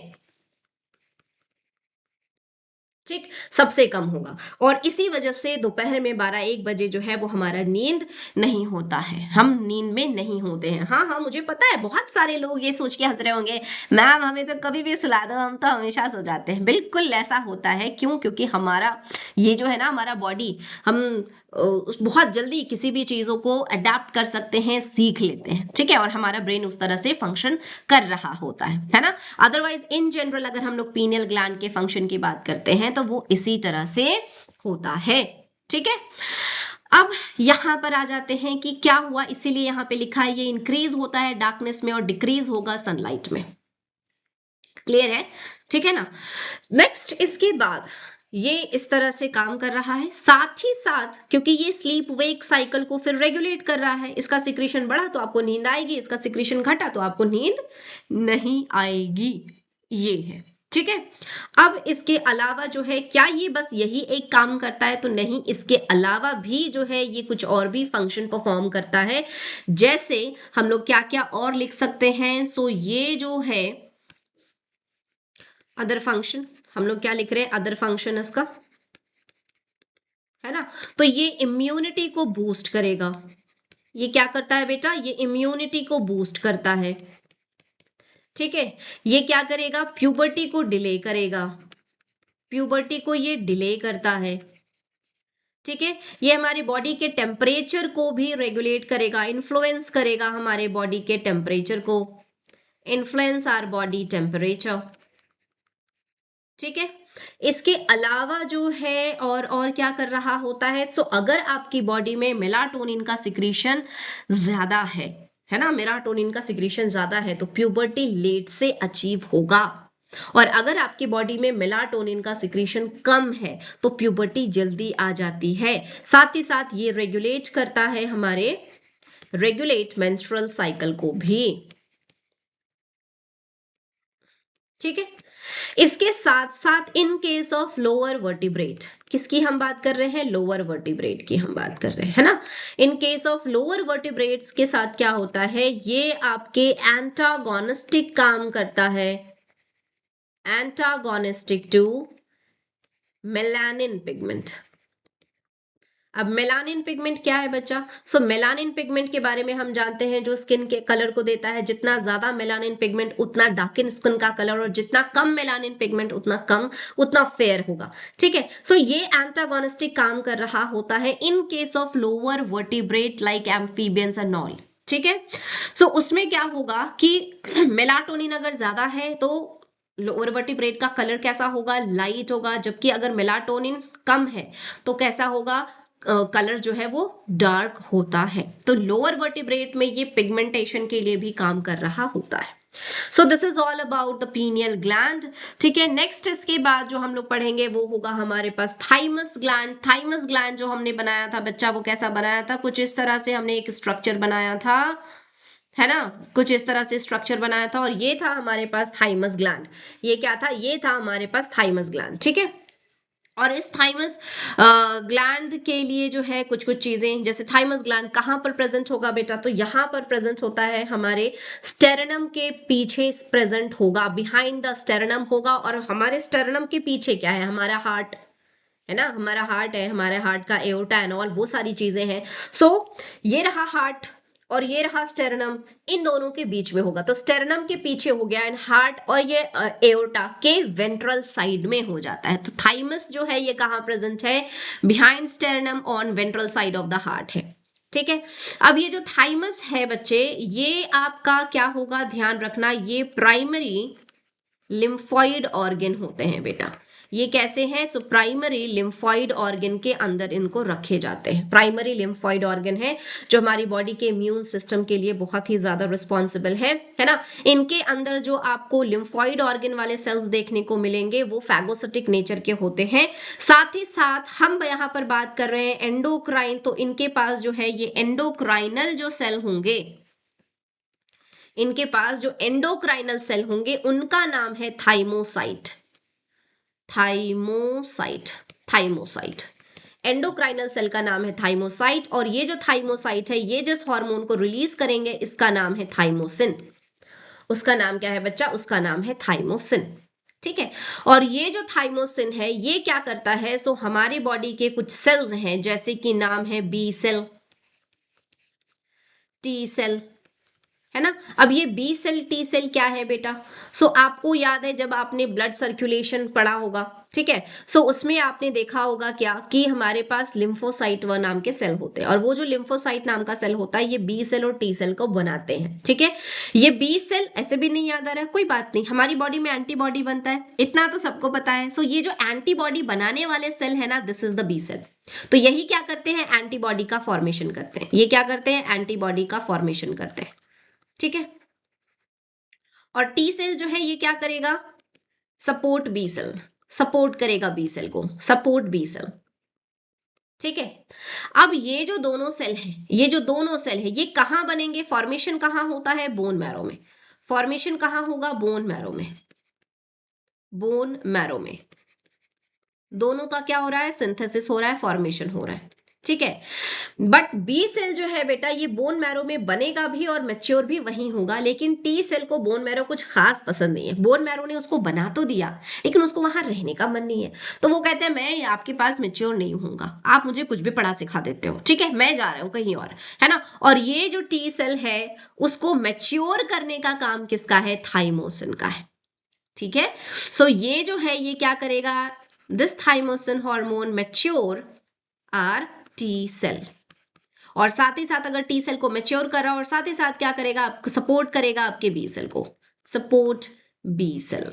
ठीक, सबसे कम होगा। और इसी वजह से दोपहर में 12-1 बजे जो है वो हमारा नींद नहीं होता है, हम नींद में नहीं होते हैं। हाँ हाँ मुझे पता है बहुत सारे लोग ये सोच के हंस रहे होंगे, मैम हमें तो कभी भी सुला दो हम तो हमेशा सो जाते हैं। बिल्कुल ऐसा होता है, क्यों, क्योंकि हमारा ये जो है ना हमारा बॉडी, हम बहुत जल्दी किसी भी चीजों को अडेप्ट कर सकते हैं, सीख लेते हैं, ठीक है, और हमारा ब्रेन उस तरह से फंक्शन कर रहा होता है ना। अदरवाइज इन जनरल अगर हम लोग पीनियल ग्लैंड के फंक्शन की बात करते हैं तो वो इसी तरह से होता है, ठीक है। अब यहां पर आ जाते हैं कि क्या हुआ, इसीलिए यहां पे लिखा है ये इंक्रीज होता है डार्कनेस में और डिक्रीज होगा सनलाइट में, क्लियर है, ठीक है ना। नेक्स्ट इसके बाद ये इस तरह से काम कर रहा है, साथ ही साथ क्योंकि ये स्लीप वेक साइकिल को फिर रेगुलेट कर रहा है, इसका सिक्रीशन बढ़ा तो आपको नींद आएगी, इसका सिक्रीशन घटा तो आपको नींद नहीं आएगी, ये है, ठीक है। अब इसके अलावा जो है, क्या ये बस यही एक काम करता है, तो नहीं, इसके अलावा भी जो है ये कुछ और भी फंक्शन परफॉर्म करता है। जैसे हम लोग क्या क्या और लिख सकते हैं, सो ये जो है अदर फंक्शन, हम लोग क्या लिख रहे हैं, अदर फंक्शन इसका, है ना। तो ये इम्यूनिटी को बूस्ट करेगा, ये क्या करता है बेटा, ये इम्यूनिटी को बूस्ट करता है। ठीक है, ये क्या करेगा, प्यूबर्टी को डिले करेगा, प्यूबर्टी को ये डिले करता है। ठीक है, ये हमारी बॉडी के टेम्परेचर को भी रेगुलेट करेगा, इन्फ्लुएंस करेगा हमारे बॉडी के टेम्परेचर को, इन्फ्लुएंस आवर बॉडी टेम्परेचर। ठीक है, इसके अलावा जो है और क्या कर रहा होता है, सो अगर आपकी बॉडी में मेलाटोनिन का सिक्रीशन ज्यादा है ना, मेलाटोनिन का सिक्रीशन ज्यादा है तो प्यूबर्टी लेट से अचीव होगा। और अगर आपकी बॉडी में मेलाटोनिन का सिक्रीशन कम है तो प्यूबर्टी जल्दी आ जाती है। साथ ही साथ ये रेगुलेट करता है हमारे, रेगुलेट मेंस्ट्रुअल साइकिल को भी। ठीक है, इसके साथ साथ in case of lower vertebrate, किसकी हम बात कर रहे हैं, लोअर वर्टिब्रेट की हम बात कर रहे हैं, है ना। In case of lower vertebrates के साथ क्या होता है, ये आपके एंटागोनिस्टिक काम करता है, एंटागोनिस्टिक टू मेलानिन पिगमेंट। अब मेलानिन पिगमेंट क्या है बच्चा, सो मेलानिन पिगमेंट के बारे में हम जानते हैं, जो स्किन के कलर को देता है, जितना ज्यादा मेलानिन पिगमेंट उतना डार्कन स्किन का कलर, और जितना कम मेलानिन पिगमेंट उतना कम, उतना फेयर होगा। ठीक है, सो ये एंटागोनिस्टिक काम कर रहा होता है in case of lower vertebrate like amphibians and all. ठीक है, सो उसमें क्या होगा कि मेलाटोनिन अगर ज्यादा है तो लोअर वर्टिब्रेट का कलर कैसा होगा, लाइट होगा, जबकि अगर मेलाटोनिन कम है तो कैसा होगा, कलर जो है वो डार्क होता है। तो लोअर वर्टिब्रेट में ये पिगमेंटेशन के लिए भी काम कर रहा होता है। So this is all about the pineal gland. ठीक है, नेक्स्ट इसके बाद जो हम लोग पढ़ेंगे वो होगा हमारे पास थाइमस ग्लैंड। थाइमस ग्लैंड जो हमने बनाया था बच्चा, वो कैसा बनाया था, कुछ इस तरह से हमने एक स्ट्रक्चर बनाया था, है ना, कुछ इस तरह से स्ट्रक्चर बनाया था, और ये था हमारे पास थाइमस ग्लैंड। ये क्या था, ये था हमारे पास थाइमस ग्लैंड। ठीक है, और इस थाइमस ग्लैंड के लिए जो है कुछ कुछ चीजें, जैसे थाइमस ग्लैंड कहाँ पर प्रेजेंट होगा बेटा, तो यहाँ पर प्रेजेंट होता है हमारे स्टेरनम के पीछे प्रेजेंट होगा, बिहाइंड द स्टेरनम होगा। और हमारे स्टेरनम के पीछे क्या है, हमारा हार्ट है ना, हमारा हार्ट है, हमारे हार्ट का एओर्टा एंड ऑल, वो सारी चीजें हैं। सो ये रहा हार्ट और ये रहा स्टेरनम, इन दोनों के बीच में होगा, तो स्टेरनम के पीछे हो गया एंड हार्ट, और ये एओर्टा के वेंट्रल साइड में हो जाता है। तो थाइमस जो है ये कहाँ प्रेजेंट है, behind sternum on ventral side of the heart है। ठीक है, अब ये जो थाइमस है बच्चे, ये आपका क्या होगा, ध्यान रखना, ये प्राइमरी लिम्फॉइड ऑर्गन होते हैं बेटा। ये कैसे हैं, सो प्राइमरी लिम्फॉइड ऑर्गन के अंदर इनको रखे जाते हैं। प्राइमरी लिम्फॉइड ऑर्गन है जो हमारी बॉडी के इम्यून सिस्टम के लिए बहुत ही ज्यादा रिस्पॉन्सिबल है ना। इनके अंदर जो आपको लिम्फॉइड ऑर्गन वाले सेल्स देखने को मिलेंगे वो फैगोसिटिक नेचर के होते हैं। साथ ही साथ हम यहाँ पर बात कर रहे हैं एंडोक्राइन, तो इनके पास जो है ये एंडोक्राइनल जो सेल होंगे, इनके पास जो एंडोक्राइनल सेल होंगे उनका नाम है thymocyte, thymocyte, thymocyte. Endocrinal cell का नाम है थाइमोसाइट, और ये जो थाइमोसाइट है ये जिस हार्मोन को रिलीज करेंगे इसका नाम है थाइमोसिन। उसका नाम क्या है बच्चा, उसका नाम है थाइमोसिन। ठीक है, और ये जो थाइमोसिन है ये क्या करता है, सो हमारी बॉडी के कुछ सेल्स हैं, जैसे कि नाम है बी सेल, टी सेल, है ना। अब ये बी सेल टी सेल क्या है बेटा, सो आपको याद है जब आपने ब्लड सर्कुलेशन पढ़ा होगा, ठीक है, सो उसमें आपने देखा होगा क्या कि हमारे पास लिम्फोसाइट व नाम के सेल होते हैं, और वो जो लिम्फोसाइट नाम का सेल होता है ये बी सेल और टी सेल को बनाते हैं। ठीक है, ये बी सेल ऐसे भी नहीं याद आ रहा है, कोई बात नहीं, हमारी बॉडी में एंटीबॉडी बनता है, इतना तो सबको पता है। सो ये जो एंटीबॉडी बनाने वाले सेल है ना, this is the B cell. तो यही क्या करते हैं, एंटीबॉडी का फॉर्मेशन करते हैं। ये क्या करते हैं, एंटीबॉडी का फॉर्मेशन करते हैं। ठीक है, और टी सेल जो है ये क्या करेगा, सपोर्ट बी सेल, सपोर्ट करेगा बी सेल को, सपोर्ट बी सेल। ठीक है, अब ये जो दोनों सेल हैं, ये जो दोनों सेल है ये कहां बनेंगे, फॉर्मेशन कहां होता है, बोन मैरो में। फॉर्मेशन कहां होगा, बोन मैरो में, बोन मैरो में। दोनों का क्या हो रहा है, सिंथेसिस हो रहा है, फॉर्मेशन हो रहा है। ठीक है। बट बी सेल जो है बेटा ये बोन मैरो में बनेगा भी और मैच्योर भी वही होगा, लेकिन टी सेल को बोन मैरो कुछ खास पसंद नहीं है। बोन मैरो ने उसको बना तो दिया लेकिन उसको वहां रहने का मन नहीं है, तो वो कहते हैं मैं आपके पास मैच्योर नहीं होऊंगा, आप मुझे कुछ भी पढ़ा सिखा देते हो, ठीक है, मैं जा रहा हूं कहीं और, है ना। और ये जो टी सेल है उसको मैच्योर करने का काम किसका है, थाइमोसिन का है, ठीक है। सो ये जो है ये क्या करेगा, this thymosin hormone mature our T cell, और साथ ही साथ अगर टी सेल को मैच्योर कर रहा है और साथ ही साथ क्या करेगा, आपको सपोर्ट करेगा आपके बी सेल को, सपोर्ट बी सेल,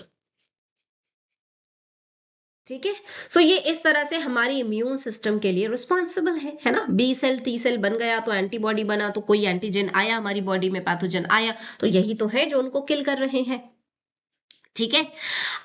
ठीक है। सो ये इस तरह से हमारे इम्यून सिस्टम के लिए रिस्पॉन्सिबल है ना। बी सेल टी सेल बन गया तो एंटीबॉडी बना, तो कोई एंटीजन आया हमारी बॉडी में, पैथोजन आया, तो यही तो है जो उनको किल कर रहे हैं, ठीक है।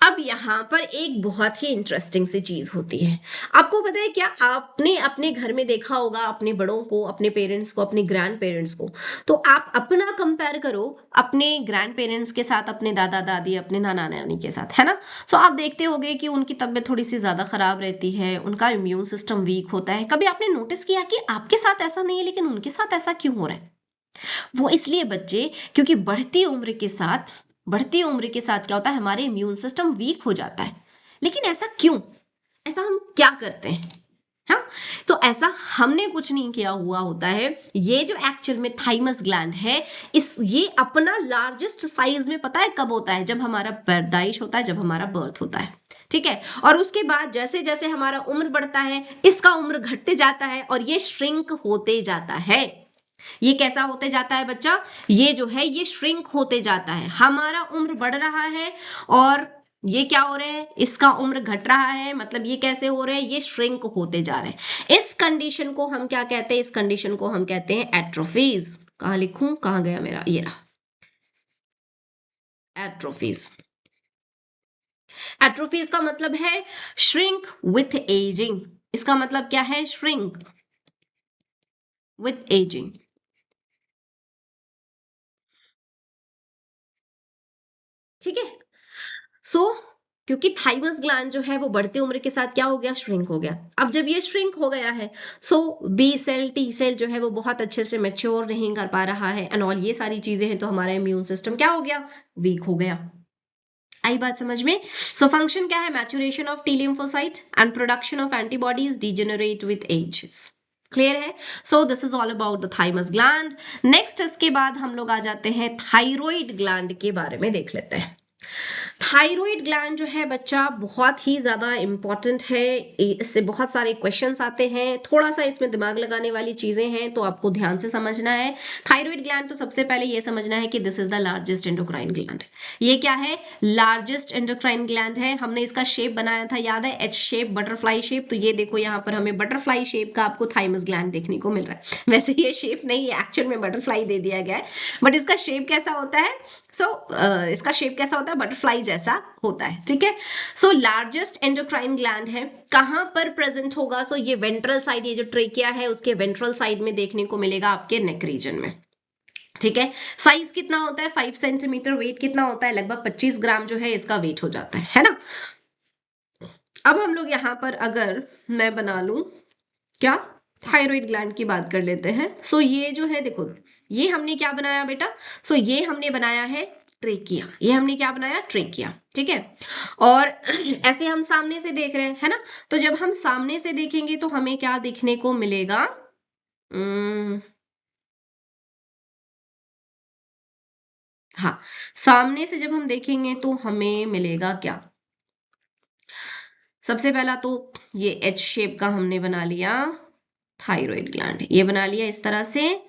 अब यहाँ पर एक बहुत ही इंटरेस्टिंग सी चीज होती है, आपको पता है क्या, आपने अपने घर में देखा होगा अपने बड़ों को, अपने पेरेंट्स को, अपने ग्रैंड पेरेंट्स को, तो आप अपना कंपेयर करो अपने ग्रैंड पेरेंट्स के साथ, अपने दादा दादी, अपने नाना नानी के साथ, है ना। तो आप देखते होगे कि उनकी तबीयत थोड़ी सी ज्यादा खराब रहती है, उनका इम्यून सिस्टम वीक होता है। कभी आपने नोटिस किया कि आपके साथ ऐसा नहीं है लेकिन उनके साथ ऐसा क्यों हो रहा है? वो इसलिए बच्चे, क्योंकि बढ़ती उम्र के साथ क्या होता है, हमारे इम्यून सिस्टम वीक हो जाता है। लेकिन ऐसा क्यों, ऐसा हम क्या करते हैं, हाँ। तो ऐसा हमने कुछ नहीं किया हुआ होता है, ये जो एक्चुअल में थाइमस ग्लैंड है, इस ये अपना लार्जेस्ट साइज में पता है कब होता है, जब हमारा पैदाइश होता है, जब हमारा बर्थ होता है, ठीक है। और उसके बाद जैसे जैसे हमारा उम्र बढ़ता है इसका उम्र घटते जाता है और ये श्रिंक होते जाता है। ये कैसा होते जाता है बच्चा, ये जो है ये श्रिंक होते जाता है, हमारा उम्र बढ़ रहा है और ये क्या हो रहे हैं, इसका उम्र घट रहा है, मतलब ये कैसे हो रहे हैं, ये श्रिंक होते जा रहे हैं। इस कंडीशन को हम क्या कहते हैं, इस कंडीशन को हम कहते हैं एट्रोफीज। कहाँ लिखूं, कहाँ गया मेरा, ये रहा, एट्रोफीज। एट्रोफीज का मतलब है श्रिंक विथ एजिंग, इसका मतलब क्या है, श्रिंक विथ एजिंग, ठीक है। सो क्योंकि थाइमस ग्लैंड जो है वो बढ़ती उम्र के साथ क्या हो गया, श्रिंक हो गया। अब जब ये श्रिंक हो गया है, सो बी सेल टी सेल जो है वो बहुत अच्छे से मैच्योर नहीं कर पा रहा है एंड ऑल, ये सारी चीजें हैं, तो हमारा इम्यून सिस्टम क्या हो गया, वीक हो गया। आई बात समझ में। सो फंक्शन क्या है, maturation of T lymphocyte and production of antibodies degenerate with age, clear है। So this is all about the thymus gland. Next इसके बाद हम लोग आ जाते हैं थायराइड ग्लैंड के बारे में देख लेते हैं। थायराइड ग्लैंड जो है बच्चा बहुत ही ज्यादा इंपॉर्टेंट है, इससे बहुत सारे क्वेश्चंस आते हैं, थोड़ा सा इसमें दिमाग लगाने वाली चीजें हैं तो आपको ध्यान से समझना है। थायराइड ग्लैंड तो सबसे पहले ये समझना है कि this is the largest endocrine gland. ये क्या है, लार्जेस्ट एंडोक्राइन ग्लैंड है। हमने इसका शेप बनाया था, याद है, एच शेप, बटरफ्लाई शेप। तो ये देखो यहाँ पर हमें बटरफ्लाई शेप का आपको थाइमस ग्लैंड देखने को मिल रहा है। वैसे ये शेप नहीं है, एक्चुअल में बटरफ्लाई दे दिया गया है, बट इसका शेप कैसा होता है, सो इसका शेप कैसा होता है, बटरफ्लाई जैसा होता है, ठीक है। सो लार्जेस्ट एंडोक्राइन ग्लैंड है, कहां पर प्रेजेंट होगा, सो ये वेंट्रल साइड, ये जो ट्रेकिया है उसके वेंट्रल साइड में देखने को मिलेगा आपके नेक रीजन में, ठीक है। साइज कितना होता है, 5 सेंटीमीटर। वेट कितना होता है, लगभग 25 ग्राम जो है इसका वेट हो जाता है ना। अब हम लोग यहाँ पर अगर मैं बना लूं क्या, थायराइड ग्लैंड की बात कर लेते हैं। सो ये जो है देखो, ये हमने क्या बनाया बेटा, सो ये हमने बनाया है ट्रेकिया, ये हमने क्या बनाया, ट्रेकिया, ठीक है। और ऐसे हम सामने से देख रहे हैं, है ना। तो जब हम सामने से देखेंगे तो हमें क्या देखने को मिलेगा, उम्म, हाँ, सामने से जब हम देखेंगे तो हमें मिलेगा क्या, सबसे पहला तो ये एच शेप का हमने बना लिया, थायराइड ग्लैंड ये बना लिया इस तरह से,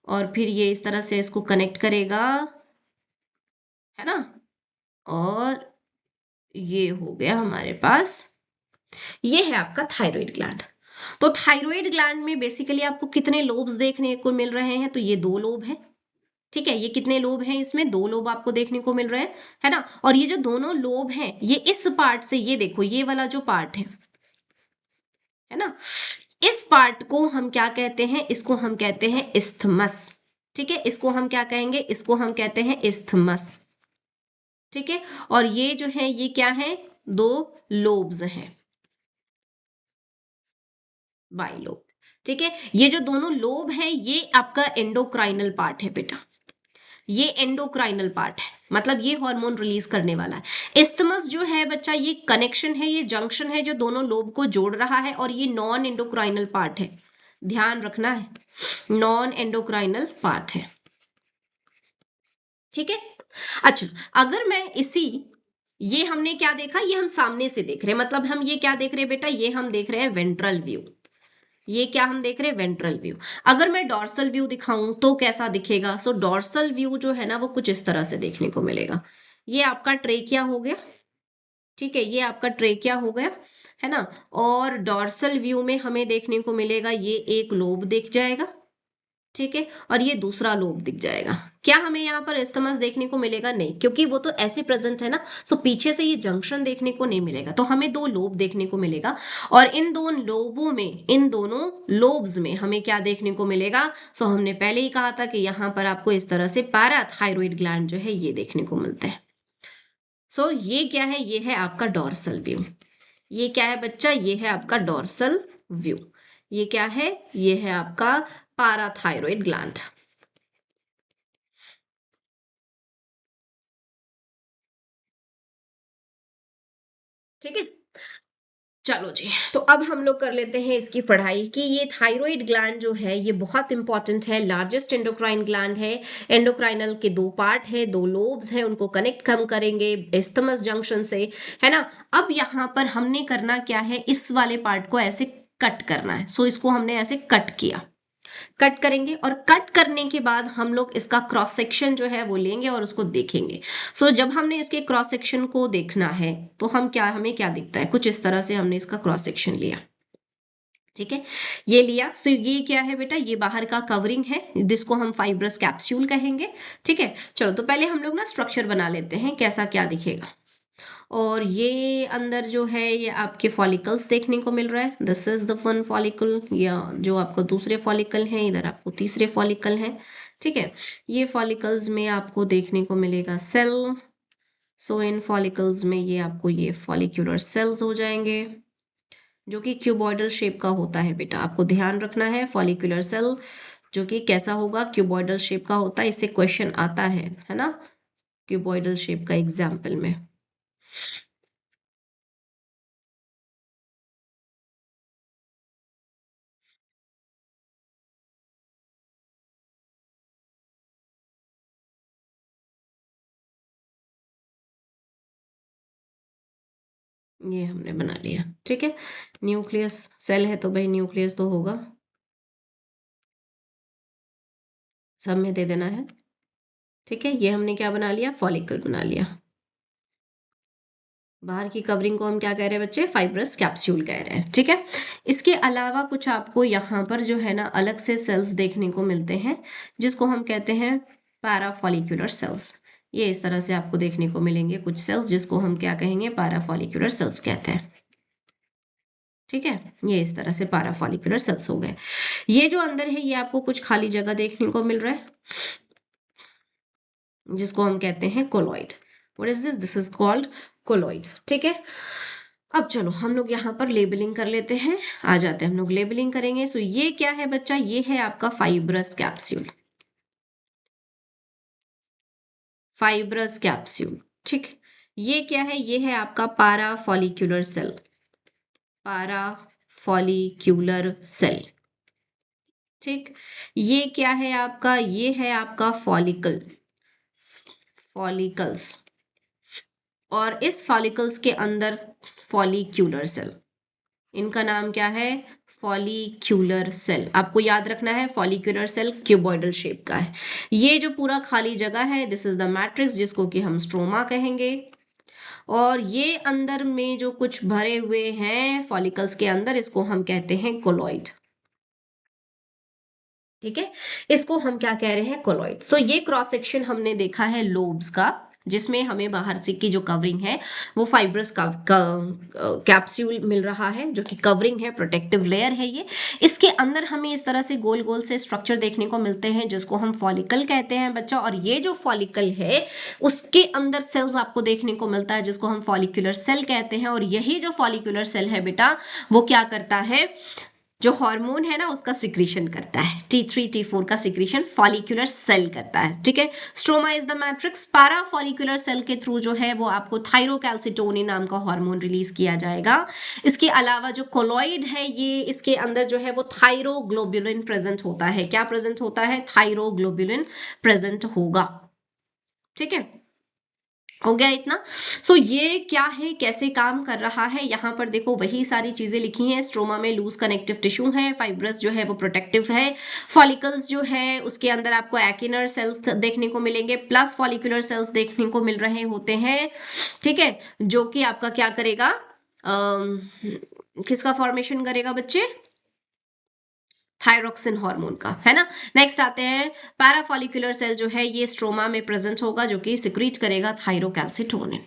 और फिर ये इस तरह से इसको कनेक्ट करेगा, है ना। और ये हो गया हमारे पास, ये है आपका थायराइड ग्लैंड। तो थायराइड ग्लैंड में बेसिकली आपको कितने लोब्स देखने को मिल रहे हैं, तो ये 2 लोब है, ठीक है। ये कितने लोब हैं, इसमें 2 लोब आपको देखने को मिल रहे हैं, है ना। और ये जो दोनों लोब हैं ये इस पार्ट से, ये देखो ये वाला जो पार्ट है ना, इस पार्ट को हम क्या कहते हैं, इसको हम कहते हैं इस्थमस, ठीक है। इसको हम क्या कहेंगे, इसको हम कहते हैं इस्थमस, ठीक है। और ये जो है ये क्या है, 2 लोब्स हैं, बाइलोब, ठीक है, ये जो दोनों लोब है ये आपका एंडोक्राइनल पार्ट है बेटा, ये एंडोक्राइनल पार्ट है, मतलब ये हार्मोन रिलीज करने वाला है। इस्थमस जो है बच्चा ये कनेक्शन है, ये जंक्शन है जो दोनों लोब को जोड़ रहा है, और ये नॉन एंडोक्राइनल पार्ट है, ध्यान रखना है, नॉन एंडोक्राइनल पार्ट है। ठीक है, अच्छा, अगर मैं इसी, ये हमने क्या देखा, ये हम सामने से देख रहे हैं, मतलब हम ये क्या देख रहे हैं बेटा, ये हम देख रहे हैं वेंट्रल व्यू, ये क्या हम देख रहे हैं वेंट्रल व्यू। अगर मैं डॉर्सल व्यू दिखाऊं तो कैसा दिखेगा, सो डॉर्सल व्यू जो है ना वो कुछ इस तरह से देखने को मिलेगा। ये आपका ट्रेकिया हो गया, ठीक है, ये आपका ट्रेकिया हो गया, है ना। और डॉर्सल व्यू में हमें देखने को मिलेगा ये एक लोब दिख जाएगा, ठीक है, और ये दूसरा लोब दिख जाएगा। क्या हमें यहाँ पर इस्तेमाल देखने को मिलेगा, नहीं, क्योंकि वो तो ऐसे प्रेजेंट है ना, सो पीछे से ये जंक्शन देखने को नहीं मिलेगा, तो हमें दो लोब देखने को मिलेगा। और इन दोनों लोबों में, इन दोनों लोब्स में हमें क्या देखने को मिलेगा, सो हमने पहले ही कहा था कि यहाँ पर आपको इस तरह से पैराथायरॉइड ग्लैंड जो है ये देखने को मिलते हैं। सो ये क्या है, ये है आपका डॉर्सल व्यू। ये क्या है बच्चा, ये है आपका डॉर्सल व्यू। ये क्या है, ये है आपका पाराथायरॉइड ग्लैंड। ठीक है, चलो जी, तो अब हम लोग कर लेते हैं इसकी पढ़ाई कि ये थायराइड ग्लैंड जो है ये बहुत इंपॉर्टेंट है, लार्जेस्ट एंडोक्राइन ग्लैंड है। एंडोक्राइनल के दो पार्ट है, दो लोब्स हैं, उनको कनेक्ट हम करेंगे एस्थमस जंक्शन से, है ना। अब यहाँ पर हमने करना क्या है, इस वाले पार्ट को ऐसे कट करना है, सो इसको हमने ऐसे कट किया, कट करेंगे, और कट करने के बाद हम लोग इसका क्रॉस सेक्शन जो है वो लेंगे और उसको देखेंगे। सो जब हमने इसके क्रॉस सेक्शन को देखना है तो हम क्या, हमें क्या दिखता है, कुछ इस तरह से हमने इसका क्रॉस सेक्शन लिया, ठीक है, ये लिया। सो ये क्या है बेटा, ये बाहर का कवरिंग है जिसको हम फाइब्रस कैप्सूल कहेंगे। ठीक है, चलो तो पहले हम लोग ना स्ट्रक्चर बना लेते हैं कैसा क्या दिखेगा। और ये अंदर जो है ये आपके फॉलिकल्स देखने को मिल रहा है, this is the one follicle, या जो आपको दूसरे फॉलिकल हैं, इधर आपको तीसरे फॉलिकल हैं। ठीक है, ये फॉलिकल्स में आपको देखने को मिलेगा सेल। सो इन फॉलिकल्स में ये आपको ये फॉलिक्यूलर सेल्स हो जाएंगे, जो कि क्यूबॉइडल शेप का होता है बेटा, आपको ध्यान रखना है। फॉलिक्यूलर सेल जो कि कैसा होगा, क्यूबॉइडल शेप का होता है, इससे क्वेश्चन आता है ना, क्यूबॉइडल शेप का एग्जाम्पल में। ये हमने बना लिया, ठीक है। न्यूक्लियस सेल है तो भाई न्यूक्लियस तो होगा, सब में दे देना है। ठीक है, ये हमने क्या बना लिया, फॉलिकल बना लिया। बाहर की कवरिंग को हम क्या कह रहे हैं बच्चे, फाइब्रस कैप्सूल कह रहे हैं। ठीक है, इसके अलावा कुछ आपको यहाँ पर जो है ना अलग से सेल्स देखने को मिलते हैं, जिसको हम कहते हैं पैराफॉलिक्यूलर सेल्स। ये इस तरह से आपको देखने को मिलेंगे कुछ सेल्स, जिसको हम क्या कहेंगे, पैराफॉलिक्यूलर सेल्स कहते हैं। ठीक है, ये इस तरह से पैराफॉलिक्यूलर सेल्स हो गए। ये जो अंदर है ये आपको कुछ खाली जगह देखने को मिल रहा है, जिसको हम कहते हैं colloid. What is this, this is called colloid. ठीक है, अब चलो हम लोग यहाँ पर लेबलिंग कर लेते हैं, आ जाते हैं हम लोग लेबलिंग करेंगे। सो ये क्या है बच्चा, ये है आपका फाइब्रस कैप्सूल, फाइब्रस कैप्सूल। ठीक, ये क्या है, ये है आपका पाराफॉलिक्यूलर सेल, पाराफॉलिक्यूलर सेल। ठीक, ये क्या है आपका, ये है आपका फॉलिकल, फॉलिकल्स, और इस फॉलिकल्स के अंदर फॉलिक्यूलर सेल, इनका नाम क्या है, फॉलिक्यूलर सेल। आपको याद रखना है फॉलिक्यूलर सेल क्यूबॉइडल शेप का है। ये जो पूरा खाली जगह है, दिस इज द मैट्रिक्स, जिसको कि हम स्ट्रोमा कहेंगे। और ये अंदर में जो कुछ भरे हुए हैं फॉलिकल्स के अंदर, इसको हम कहते हैं कोलॉइड। ठीक है, इसको हम क्या कह रहे हैं, कोलॉइड। सो ये क्रॉस सेक्शन हमने देखा है लोब्स का, जिसमें हमें बाहर से की जो कवरिंग है वो फाइब्रस का कैप्सूल मिल रहा है, जो कि कवरिंग है, प्रोटेक्टिव लेयर है ये। इसके अंदर हमें इस तरह से गोल गोल से स्ट्रक्चर देखने को मिलते हैं, जिसको हम फॉलिकल कहते हैं बच्चा। और ये जो फॉलिकल है उसके अंदर सेल्स आपको देखने को मिलता है, जिसको हम फॉलिक्यूलर सेल कहते हैं। और यही जो फॉलिक्यूलर सेल है बेटा, वो क्या करता है, जो हार्मोन है ना उसका सिक्रीशन करता है, T3 T4 का सिक्रीशन फॉलिकुलर सेल करता है, ठीक है। Stroma is the matrix, para follicular cell के थ्रू जो है वो आपको थायरोकैल्सिटोनिन नाम का हार्मोन रिलीज किया जाएगा। इसके अलावा जो कोलॉइड है ये इसके अंदर जो है वो थायरोग्लोबुलिन प्रेजेंट होता है। क्या प्रेजेंट होता है? थायरोग्लोबुलिन प्रेजेंट होगा, ठीक है। हो गया इतना। सो ये क्या है, कैसे काम कर रहा है, यहाँ पर देखो वही सारी चीजें लिखी हैं। स्ट्रोमा में लूज कनेक्टिव टिश्यू है, फाइब्रस जो है वो प्रोटेक्टिव है, फॉलिकल्स जो है उसके अंदर आपको एक्टिनर सेल्स देखने को मिलेंगे, प्लस फॉलिकुलर सेल्स देखने को मिल रहे होते हैं, ठीक है, जो कि आपका क्या करेगा, किसका फॉर्मेशन करेगा बच्चे? थायरोक्सिन हार्मोन का, है ना। नेक्स्ट आते हैं, पैराफॉलिकुलर सेल जो है ये स्ट्रोमा में प्रेजेंट होगा जो कि सिक्रीट करेगा थायरोकैल्सिटोनिन।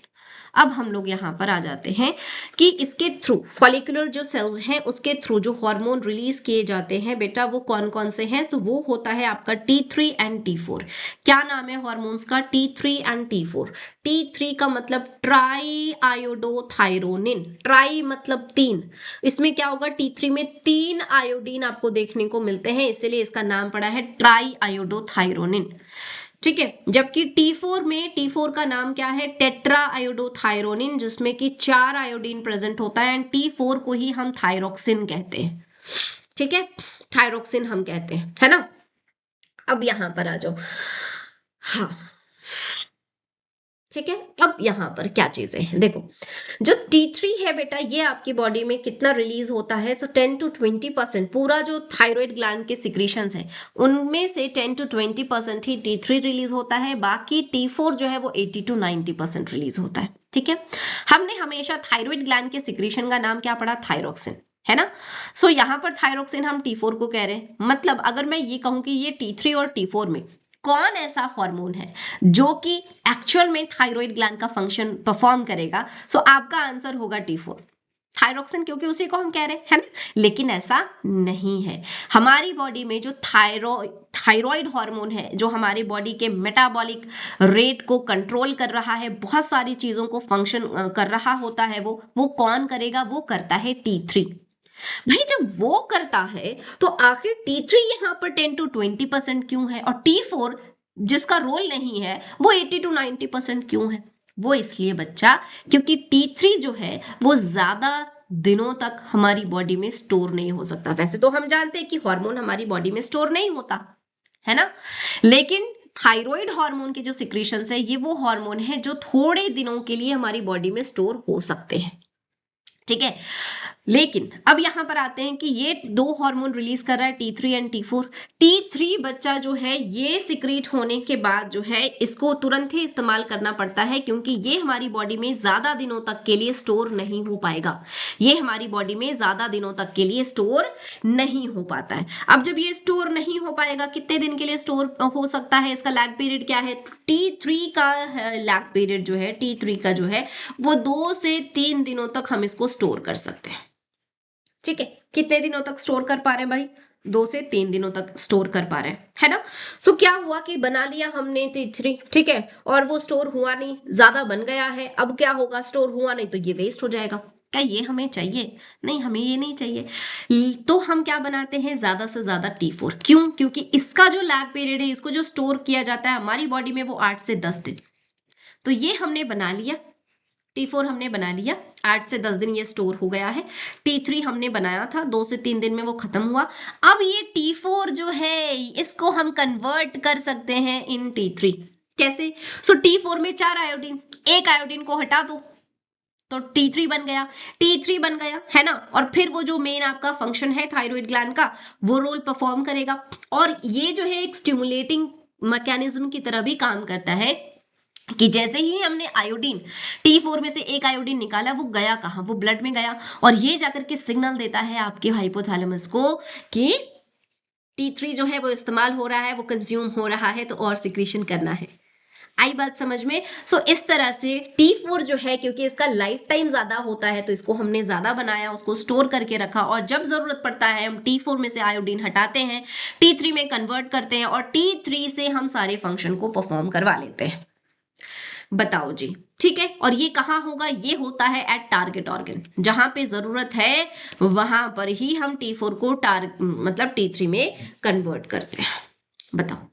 अब हम लोग यहाँ पर आ जाते हैं कि इसके थ्रू फॉलिकुलर जो सेल्स हैं उसके थ्रू जो हार्मोन रिलीज किए जाते हैं बेटा वो कौन कौन से हैं, तो वो होता है आपका T3 एंड T4। क्या नाम है हार्मोन्स का? T3 and T4। T3 का मतलब ट्राई आयोडोथायरोनिन, ट्राई मतलब तीन, इसमें क्या होगा, T3 में 3 आयोडीन आपको देखने को मिलते हैं, इसीलिए इसका नाम पड़ा है ट्राई आयोडोथायरोनिन, ठीक है। जबकि T4 का नाम क्या है? टेट्रा आयोडोथायरोनिन, जिसमें कि 4 आयोडीन प्रेजेंट होता है एंड T4 को ही हम थायरोक्सिन कहते हैं, ठीक है, थायरोक्सिन हम कहते हैं, है ना। अब यहां पर आ जाओ, हाँ ठीक है। अब यहाँ पर क्या चीजें हैं देखो, जो T3 है बेटा ये आपकी बॉडी में कितना रिलीज होता है, तो 10 to 20% पूरा जो थायराइड ग्लैंड के सिक्रीशंस हैं उनमें से 10 to 20% ही T3 रिलीज होता है, बाकी T4 जो है वो 80 to 90% रिलीज होता है, ठीक है। हमने हमेशा थायराइड ग्लैंड के सिक्रीशन का नाम क्या पढ़ा? थायरोक्सिन, है ना। सो यहाँ पर थायरोक्सिन हम T4 को कह रहे हैं, मतलब अगर मैं ये कहूँ कि ये T3 और T4 में कौन ऐसा हार्मोन है जो कि एक्चुअल में थायराइड ग्लैंड का फंक्शन परफॉर्म करेगा, सो आपका आंसर होगा T4 थायरोक्सिन, क्योंकि उसी को हम कह रहे हैं, है ना। लेकिन ऐसा नहीं है, हमारी बॉडी में जो थायराइड हार्मोन है जो हमारी बॉडी के मेटाबॉलिक रेट को कंट्रोल कर रहा है, बहुत सारी चीजों को फंक्शन कर रहा होता है, वो कौन करेगा? वो करता है T3। भाई जब वो करता है तो आखिर T3 यहाँ पर 10 to 20% क्यों है, और T4 जिसका रोल नहीं है वो 80 to 90% क्यों है? वो इसलिए बच्चा क्योंकि T3 जो है वो ज्यादा दिनों तक हमारी बॉडी में स्टोर नहीं हो सकता। वैसे तो हम जानते हैं कि हार्मोन हमारी बॉडी में स्टोर नहीं होता, है ना, लेकिन थायराइड हार्मोन के जो सिक्रीशंस है ये वो हार्मोन है जो थोड़े दिनों के लिए हमारी बॉडी में स्टोर हो सकते हैं, ठीक है। लेकिन अब यहां पर आते हैं कि ये दो हार्मोन रिलीज कर रहा है T3 एंड T4। T3 बच्चा जो है ये सिक्रीट होने के बाद जो है इसको तुरंत ही इस्तेमाल करना पड़ता है, क्योंकि ये हमारी बॉडी में ज्यादा दिनों तक के लिए स्टोर नहीं हो पाएगा, ये हमारी बॉडी में ज्यादा दिनों तक के लिए स्टोर नहीं हो पाता है। अब जब ये स्टोर नहीं हो पाएगा, कितने दिन के लिए स्टोर हो सकता है, इसका लैग पीरियड क्या है? T3 का लैग पीरियड जो है T3 का जो है वो 2 से 3 दिनों तक हम इसको स्टोर कर सकते हैं, ठीक है। कितने दिनों तक स्टोर कर पा रहे हैं भाई? 2 से 3 दिनों तक स्टोर कर पा रहे हैं, है ना। सो क्या हुआ कि बना लिया हमने T3, ठीक है, और वो स्टोर हुआ नहीं, ज्यादा बन गया है, अब क्या होगा? स्टोर हुआ नहीं तो ये वेस्ट हो जाएगा। क्या ये हमें चाहिए? नहीं, हमें ये नहीं चाहिए। तो हम क्या बनाते हैं? ज्यादा से ज्यादा T4। क्यों? क्योंकि इसका जो लैग पीरियड है, इसको जो स्टोर किया जाता है हमारी बॉडी में वो 8 से 10 दिन, तो ये हमने बना लिया, T4 हमने बना लिया, 8 से 10 दिन ये स्टोर हो गया है। T3 हमने बनाया था, 2 से 3 दिन में वो खत्म हुआ। अब ये T4 जो है इसको हम कन्वर्ट कर सकते हैं इन T3। कैसे? सो T4 में 4 आयोडीन, एक आयोडीन को हटा दो तो T3 बन गया, T3 बन गया, है ना। और फिर वो जो मेन आपका फंक्शन है थायराइड ग्लैंड का वो रोल परफॉर्म करेगा, और ये जो है एक स्टिमुलेटिंग मैकेनिज्म की तरह भी काम करता है कि जैसे ही हमने आयोडीन T4 में से एक आयोडीन निकाला, वो गया कहाँ? वो ब्लड में गया, और ये जाकर के सिग्नल देता है आपके हाइपोथैलेमस को कि T3 जो है वो इस्तेमाल हो रहा है, वो कंज्यूम हो रहा है, तो और सिक्रीशन करना है। आई बात समझ में? सो इस तरह से T4 जो है, क्योंकि इसका लाइफ टाइम ज्यादा होता है तो इसको हमने ज्यादा बनाया, उसको स्टोर करके रखा, और जब जरूरत पड़ता है हम T4 में से आयोडीन हटाते हैं, T3 में कन्वर्ट करते हैं, और T3 से हम सारे फंक्शन को परफॉर्म करवा लेते हैं। बताओ जी। ठीक है, और ये कहाँ होगा? ये होता है एट टारगेट ऑर्गन, जहां पे जरूरत है वहां पर ही हम T4 को मतलब T3 में कन्वर्ट करते हैं। बताओ,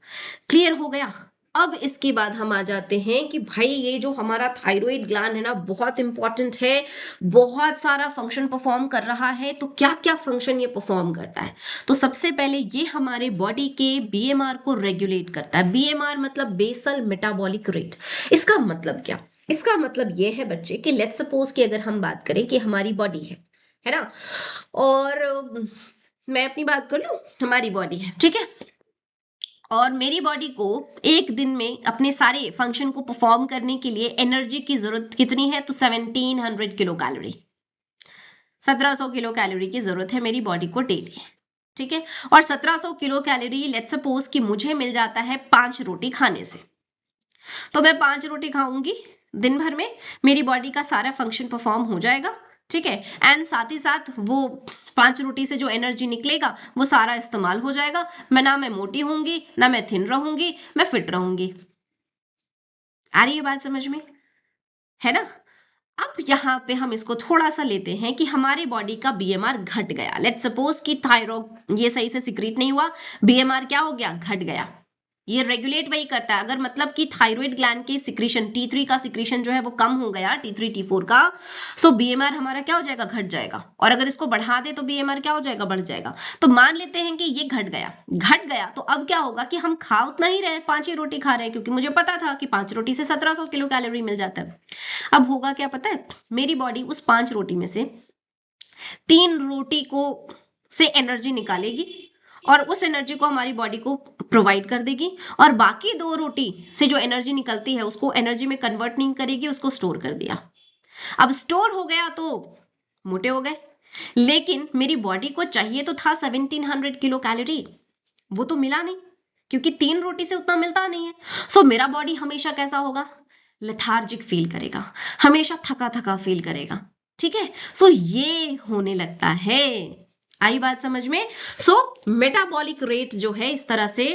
क्लियर हो गया? अब इसके बाद हम आ जाते हैं कि भाई ये जो हमारा थायराइड ग्लैंड है ना, बहुत इंपॉर्टेंट है, बहुत सारा फंक्शन परफॉर्म कर रहा है। तो क्या क्या फंक्शन ये परफॉर्म करता है? तो सबसे पहले ये हमारे बॉडी के बीएमआर को रेगुलेट करता है। बीएमआर मतलब बेसल मेटाबॉलिक रेट। इसका मतलब क्या? इसका मतलब ये है बच्चे कि लेट्स सपोज कि अगर हम बात करें कि हमारी बॉडी है ना, और मैं अपनी बात कर लूं, हमारी बॉडी है, ठीक है, और मेरी बॉडी को एक दिन में अपने सारे फंक्शन को परफॉर्म करने के लिए एनर्जी की जरूरत कितनी है? तो 1700 किलो कैलोरी, 1700 किलो कैलोरी की जरूरत है मेरी बॉडी को डेली। ठीक है, और 1700 किलो कैलोरी लेट्स सपोज कि मुझे मिल जाता है 5 रोटी खाने से। तो मैं 5 रोटी खाऊंगी दिन भर में, मेरी बॉडी का सारा फंक्शन परफॉर्म हो जाएगा। ठीक है, एंड साथ ही साथ वो 5 रोटी से जो एनर्जी निकलेगा वो सारा इस्तेमाल हो जाएगा। मैं मोटी होंगी, ना मैं थिन रहूंगी, मैं फिट रहूंगी। आ रही है बात समझ में? है ना? अब यहाँ पे हम इसको थोड़ा सा लेते हैं कि हमारे बॉडी का बीएमआर घट गया। लेट्स सपोज कि थायराइड ये सही से सिक्रीट नहीं हुआ, बीएमआर क्या हो गया? घट गया। ये रेगुलेट वही करता है। अगर मतलब कि थायराइड ग्लैंड के सिक्रीशन T3 का सिक्रीशन जो है वो कम हो गया, T3 T4 का, सो बीएमआर हमारा क्या हो जाएगा? घट जाएगा। और अगर इसको बढ़ा दे तो बीएमआर क्या हो जाएगा? बढ़ जाएगा। तो मान लेते हैं कि ये घट गया तो अब क्या होगा कि हम खा उतना ही रहे, 5 ही रोटी खा रहे हैं, क्योंकि मुझे पता था कि 5 रोटी से 1700 किलो कैलोरी मिल जाता है। अब होगा क्या पता है? मेरी बॉडी उस 5 रोटी में से 3 रोटी को से एनर्जी निकालेगी और उस एनर्जी को हमारी बॉडी को प्रोवाइड कर देगी, और बाकी 2 रोटी से जो एनर्जी निकलती है उसको एनर्जी में कन्वर्ट नहीं करेगी, उसको स्टोर कर दिया। अब स्टोर हो गया तो मोटे हो गए, लेकिन मेरी बॉडी को चाहिए तो था 1700 किलो कैलोरी, वो तो मिला नहीं, क्योंकि 3 रोटी से उतना मिलता नहीं है। सो मेरा बॉडी हमेशा कैसा होगा? लेथार्जिक फील करेगा, हमेशा थका थका फील करेगा। ठीक है, सो ये होने लगता है। आई बात समझ में? सो मेटाबॉलिक रेट जो है इस तरह से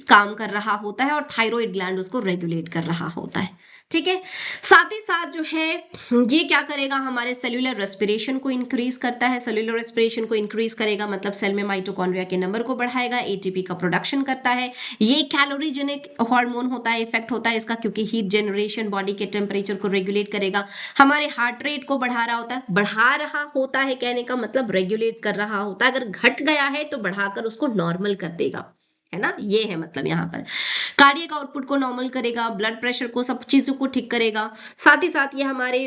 काम कर रहा होता है और थायराइड ग्लैंड उसको रेगुलेट कर रहा होता है। ठीक है, साथ ही साथ जो है ये क्या करेगा? हमारे सेल्यूलर रेस्पिरेशन को इंक्रीज करता है। सेल्यूलर रेस्पिरेशन को इंक्रीज करेगा मतलब सेल में माइटोकॉन्ड्रिया के नंबर को बढ़ाएगा, एटीपी का प्रोडक्शन करता है। ये कैलोरीजेनिक हार्मोन होता है, इफेक्ट होता है इसका, क्योंकि हीट जनरेशन, बॉडी के टेम्परेचर को रेगुलेट करेगा। हमारे हार्ट रेट को बढ़ा रहा होता है, कहने का मतलब रेगुलेट कर रहा होता है। अगर घट गया है तो बढ़ाकर उसको नॉर्मल कर देगा, है ना? ये है मतलब यहाँ पर कार्डियक आउटपुट को नॉर्मल करेगा, ब्लड प्रेशर को, सब चीजों को ठीक करेगा। साथ ही साथ ये हमारे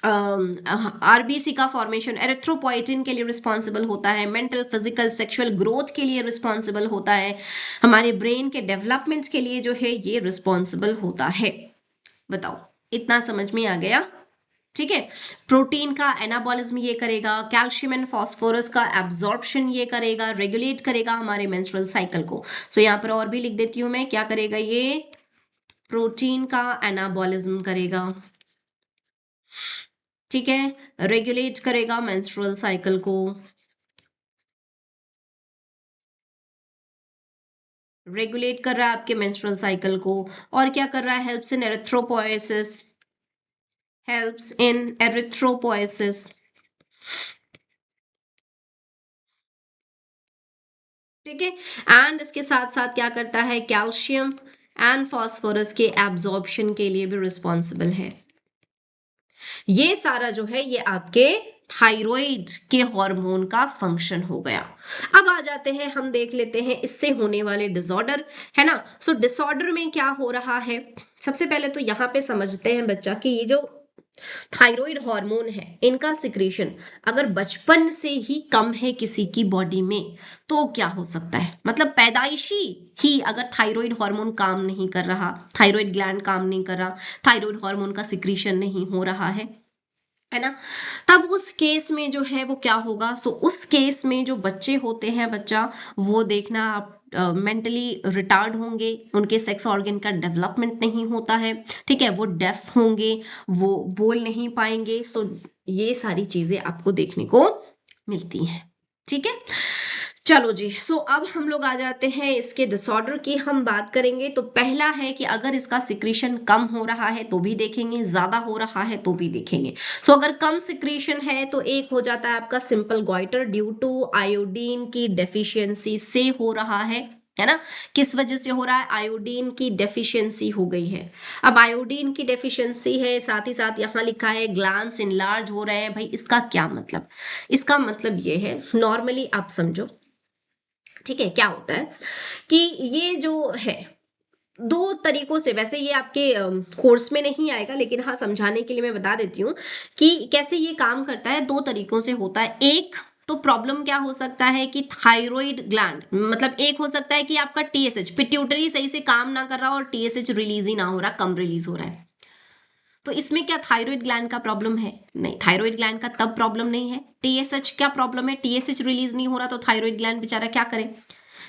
आरबीसी का फॉर्मेशन, एरिथ्रोपोइटिन के लिए रिस्पॉन्सिबल होता है, मेंटल, फिजिकल, सेक्सुअल ग्रोथ के लिए रिस्पॉन्सिबल होता है, हमारे ब्रेन के डेवलपमेंट के लिए जो है ये रिस्पॉन्सिबल होता है। बताओ, इतना समझ में आ गया? ठीक है, प्रोटीन का एनाबॉलिज्म ये करेगा, कैल्शियम एंड फास्फोरस का एब्जॉर्प्शन ये करेगा, रेगुलेट करेगा हमारे मेंस्ट्रुअल साइकिल को। सो यहाँ पर और भी लिख देती हूँ मैं, क्या करेगा ये? प्रोटीन का एनाबॉलिज्म करेगा। ठीक है, रेगुलेट करेगा मेंस्ट्रुअल साइकिल को, रेगुलेट कर रहा है आपके मेंस्ट्रुअल साइकिल को, और क्या कर रहा है? Helps in erythropoiesis, helps in erythropoiesis. ठीक है, एंड इसके साथ साथ क्या करता है? कैल्शियम एंड फास्फोरस के एब्जॉर्प्शन के लिए भी रिस्पॉन्सिबल है। ये सारा जो है ये आपके थायराइड के हार्मोन का फंक्शन हो गया। अब आ जाते हैं, हम देख लेते हैं इससे होने वाले डिसऑर्डर, है ना? सो डिसऑर्डर में क्या हो रहा है? सबसे पहले तो यहाँ पे समझते हैं बच्चा कि ये जो थायराइड हार्मोन है इनका सिक्रीशन अगर बचपन से ही कम है किसी की बॉडी में तो क्या हो सकता है? मतलब पैदाइशी ही अगर थायराइड हार्मोन काम नहीं कर रहा, थायराइड ग्लैंड काम नहीं कर रहा, थायराइड हार्मोन का सिक्रीशन नहीं हो रहा है ना, तब उस केस में जो है वो क्या होगा? सो उस केस में जो बच्चे होते हैं बच्चा, वो देखना आप मेंटली रिटार्ड होंगे, उनके सेक्स ऑर्गन का डेवलपमेंट नहीं होता है। ठीक है, वो डेफ होंगे, वो बोल नहीं पाएंगे। सो ये सारी चीजें आपको देखने को मिलती हैं। ठीक है, चलो जी, सो अब हम लोग आ जाते हैं इसके डिसऑर्डर की हम बात करेंगे। तो पहला है कि अगर इसका सिक्रीशन कम हो रहा है तो भी देखेंगे, ज्यादा हो रहा है तो भी देखेंगे। सो अगर कम सिक्रीशन है तो एक हो जाता है आपका simple goitre due to iodine की डेफिशिएंसी से हो रहा है ना। किस वजह से हो रहा है? आयोडीन की डेफिशिएंसी हो गई है। अब आयोडीन की डेफिशिएंसी है, साथ ही साथ यहाँ लिखा है ग्लैंड्स इनलार्ज हो रहे हैं। भाई इसका क्या मतलब? इसका मतलब ये है, नॉर्मली आप समझो, ठीक है, क्या होता है कि ये जो है दो तरीकों से, वैसे ये आपके कोर्स में नहीं आएगा लेकिन हाँ समझाने के लिए मैं बता देती हूँ कि कैसे ये काम करता है। दो तरीकों से होता है। एक तो प्रॉब्लम क्या हो सकता है कि थायराइड ग्लैंड, मतलब एक हो सकता है कि आपका टीएसएच पिट्यूटरी सही से काम ना कर रहा और टीएसएच रिलीज ही ना हो रहा, कम रिलीज हो रहा है। तो इसमें क्या थायराइड ग्लैंड का प्रॉब्लम है? नहीं, थायराइड ग्लैंड का तब प्रॉब्लम नहीं है। टीएसएच क्या प्रॉब्लम है? टीएसएच रिलीज नहीं हो रहा तो थायराइड ग्लैंड बेचारा क्या करे,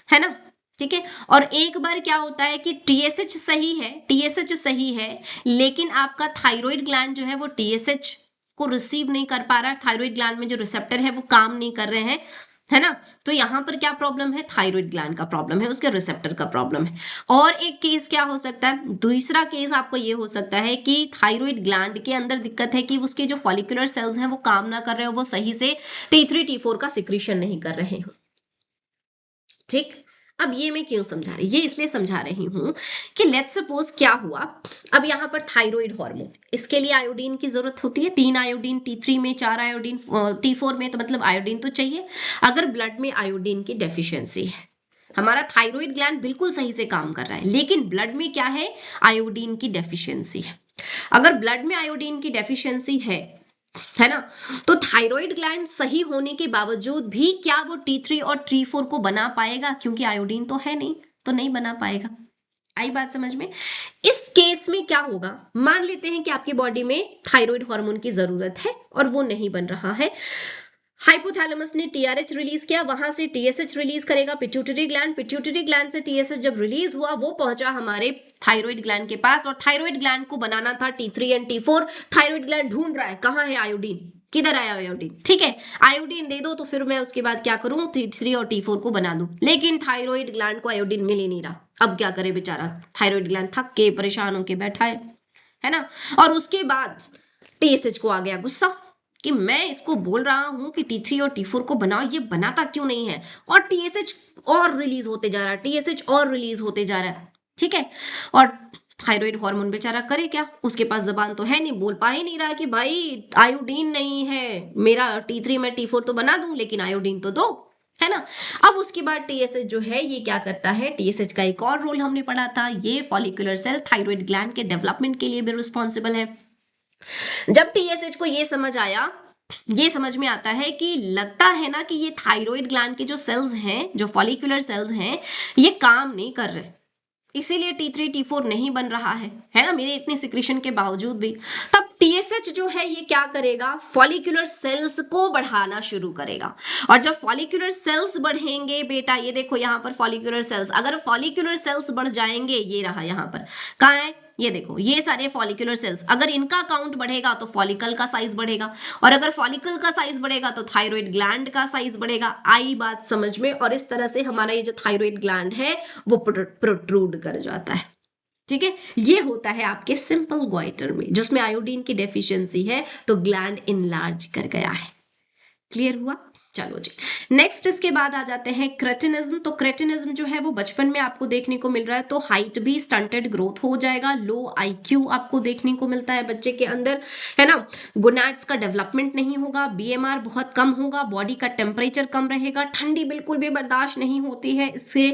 है ना। ठीक है। और एक बार क्या होता है कि टीएसएच सही है, टीएसएच सही है, लेकिन आपका थायराइड ग्लैंड जो है वो टीएसएच को रिसीव नहीं कर पा रहा है। थायराइड ग्लैंड में जो रिसेप्टर है वो काम नहीं कर रहे हैं, है ना। तो यहां पर क्या प्रॉब्लम है? थायराइड ग्लैंड का प्रॉब्लम है, उसके रिसेप्टर का प्रॉब्लम है। और एक केस क्या हो सकता है? दूसरा केस आपको ये हो सकता है कि थायराइड ग्लैंड के अंदर दिक्कत है कि उसके जो फॉलिकुलर सेल्स हैं वो काम ना कर रहे हो, वो सही से T3 T4 का सिक्रीशन नहीं कर रहे हो। ठीक। अब ये मैं क्यों समझा रही, ये इसलिए समझा रही हूं कि लेट्स सपोज क्या हुआ, अब यहाँ पर थायराइड हार्मोन, इसके लिए आयोडीन की जरूरत होती है। 3 आयोडीन T3 में, 4 आयोडीन T4 में, तो मतलब आयोडीन तो चाहिए। अगर ब्लड में आयोडीन की डेफिशिएंसी है, हमारा थायराइड ग्लैंड बिल्कुल सही से काम कर रहा है लेकिन ब्लड में क्या है? आयोडीन की डेफिशिएंसी है। अगर ब्लड में आयोडीन की डेफिशिएंसी है ना, तो थायराइड ग्लैंड सही होने के बावजूद भी क्या वो T3 और T4 को बना पाएगा? क्योंकि आयोडीन तो है नहीं, तो नहीं बना पाएगा। आई बात समझ में? इस केस में क्या होगा, मान लेते हैं कि आपकी बॉडी में थायराइड हार्मोन की जरूरत है और वो नहीं बन रहा है। हाइपोथैलेमस ने टीआरएच रिलीज किया, वहां से टीएसएच रिलीज करेगा पिट्यूटरी ग्लैंड, पिट्यूटरी ग्लैंड से टीएसएच जब रिलीज हुआ वो पहुंचा हमारे थायराइड ग्लैंड के पास, और थायराइड ग्लैंड को बनाना था T3 and T4। Thyroid gland ढूंढ रहा है कहाँ है आयोडीन, किधर आया आयोडीन, ठीक है, आयोडीन दे दो तो फिर मैं उसके बाद क्या करूं, T3 और T4 को बना दूं। लेकिन थायराइड ग्लैंड को आयोडीन मिल ही नहीं रहा। अब क्या करे बेचारा थायराइड ग्लैंड, थक के परेशान होके बैठा है ना। और उसके बाद टीएसएच को आ गया गुस्सा कि मैं इसको बोल रहा हूं कि T3 और T4 को बनाओ, ये बनाता क्यों नहीं है, और टीएसएच और रिलीज होते जा रहा है, टीएसएच और रिलीज होते जा रहा है, ठीक है। और थायराइड हार्मोन बेचारा करे क्या, उसके पास जबान तो है नहीं, बोल पा ही नहीं रहा कि भाई आयोडीन नहीं है, मेरा T3 में T4 तो बना दूं लेकिन आयोडीन तो दो, है ना। अब उसके बाद टीएसएच जो है ये क्या करता है, टीएसएच का एक और रोल हमने पढ़ा था, ये फॉलिकुलर सेल थायराइड ग्लैंड के डेवलपमेंट के लिए भी रिस्पॉन्सिबल है। जब टीएसएच को ये समझ आया, ये समझ में आता है कि लगता है ना कि ये थायराइड ग्लैंड के जो सेल्स हैं, जो फॉलिकुलर सेल्स हैं, ये काम नहीं कर रहे, इसीलिए T3 T4 नहीं बन रहा है ना, मेरे इतने सिक्रीशन के बावजूद भी। तब टीएसएच जो है ये क्या करेगा, फॉलिकुलर सेल्स को बढ़ाना शुरू करेगा। और जब फॉलिकुलर सेल्स बढ़ेंगे बेटा, ये देखो यहाँ पर फॉलिकुलर सेल्स, अगर फॉलिकुलर सेल्स बढ़ जाएंगे, ये रहा यहाँ पर, कहाँ है, ये देखो, ये सारे फॉलिकुलर सेल्स, अगर इनका काउंट बढ़ेगा तो फॉलिकल का साइज बढ़ेगा, और अगर फॉलिकल का साइज बढ़ेगा तो थायराइड ग्लैंड का साइज बढ़ेगा। आई बात समझ में? और इस तरह से हमारा ये जो थायराइड ग्लैंड है वो प्रोट्रूड कर जाता है, ठीक है। ये होता है आपके सिंपल ग्वाइटर में, जिसमें आयोडीन की डेफिशिएंसी है तो ग्लैंड इनलार्ज कर गया है। क्लियर हुआ? चलो जी, नेक्स्ट इसके बाद आ जाते हैं क्रेटिनिज्म। तो क्रेटिनिज्म जो है वो बचपन में आपको देखने को मिल रहा है, तो हाइट भी स्टंटेड ग्रोथ हो जाएगा, लो आईक्यू आपको देखने को मिलता है बच्चे के अंदर, है ना। गोनाड्स का डेवलपमेंट नहीं होगा, बीएमआर बहुत कम होगा, बॉडी का टेम्परेचर कम रहेगा, ठंडी बिल्कुल भी बर्दाश्त नहीं होती है इससे,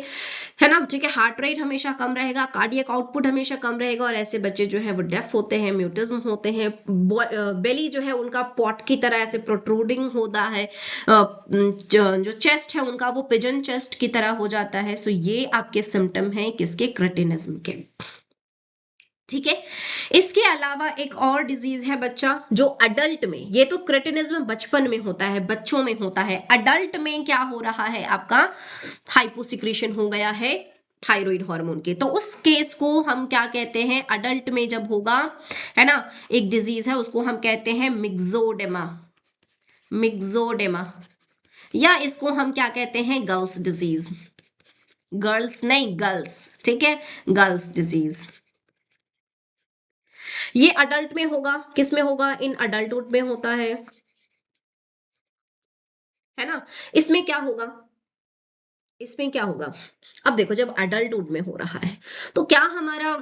है ना, ठीक है। हार्ट रेट हमेशा कम रहेगा, कार्डियक आउटपुट हमेशा कम रहेगा, और ऐसे बच्चे जो है वो डेफ होते हैं, म्यूटिज्म होते हैं, बेली जो है उनका पॉट की तरह ऐसे प्रोट्रूडिंग होता है, जो चेस्ट है उनका वो पिजन चेस्ट की तरह हो जाता है। सो ये आपके सिम्टम हैं किसके, क्रेटिनिज्म के, ठीक है। इसके अलावा एक और डिजीज है बच्चा जो अडल्ट में, ये तो क्रेटिनिज्म बचपन में होता है, बच्चों में होता है, अडल्ट में क्या हो रहा है आपका, हाइपोसिक्रीशन हो गया है थायराइड हार्मोन के। तो उस केस को हम क्या कहते हैं, अडल्ट में जब होगा, है ना, एक डिजीज है उसको हम कहते हैं मिक्सोडेमा, मिक्सोडेमा, या इसको हम क्या कहते हैं, गर्ल्स डिजीज, गर्ल्स नहीं गर्ल्स, ठीक है, गर्ल्स डिजीज। ये अडल्ट में होगा, किस में होगा, इन अडल्टहुड में होता है ना। इसमें क्या होगा, इसमें क्या होगा, अब देखो जब अडल्टहुड में हो रहा है तो क्या हमारा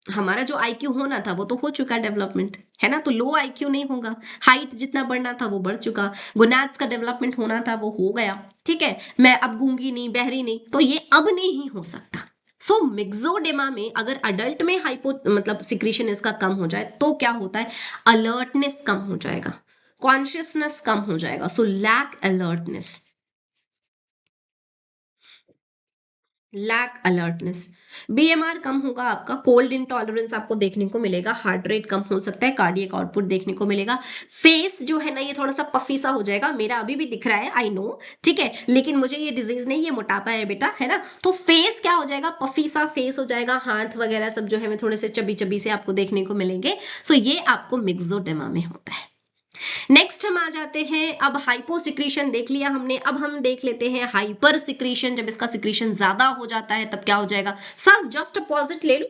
हमारा जो आईक्यू होना था वो तो हो चुका डेवलपमेंट, है ना, तो लो आईक्यू नहीं होगा, हाइट जितना बढ़ना था वो बढ़ चुका, गोनाड्स का डेवलपमेंट होना था वो हो गया, ठीक है, मैं अब गूंगी नहीं बहरी नहीं, तो ये अब नहीं हो सकता। सो मिक्सोडेमा में अगर अडल्ट में हाइपो मतलब सिक्रीशन इसका कम हो जाए तो क्या होता है, अलर्टनेस कम हो जाएगा, कॉन्शियसनेस कम हो जाएगा, so lack alertness, lack alertness, BMR कम होगा आपका, कोल्ड इंटॉलरेंस आपको देखने को मिलेगा, हार्ट रेट कम हो सकता है, कार्डियक आउटपुट देखने को मिलेगा, फेस जो है ना ये थोड़ा सा पफी सा हो जाएगा, मेरा अभी भी दिख रहा है आई नो, ठीक है, लेकिन मुझे ये डिजीज नहीं, ये मोटापा है बेटा, है ना, तो फेस क्या हो जाएगा, पफी सा फेस हो जाएगा, हाथ वगैरह सब जो है थोड़े से चबी चबी से आपको देखने को मिलेंगे। सो ये आपको मिक्सोडेमा में होता है। नेक्स्ट हम आ जाते हैं, अब हाइपो सिक्रीशन देख लिया हमने, अब हम देख लेते हैं हाइपर सिक्रीशन, जब इसका सिक्रीशन ज्यादा हो जाता है तब क्या हो जाएगा, सर जस्ट अपोजिट ले लो,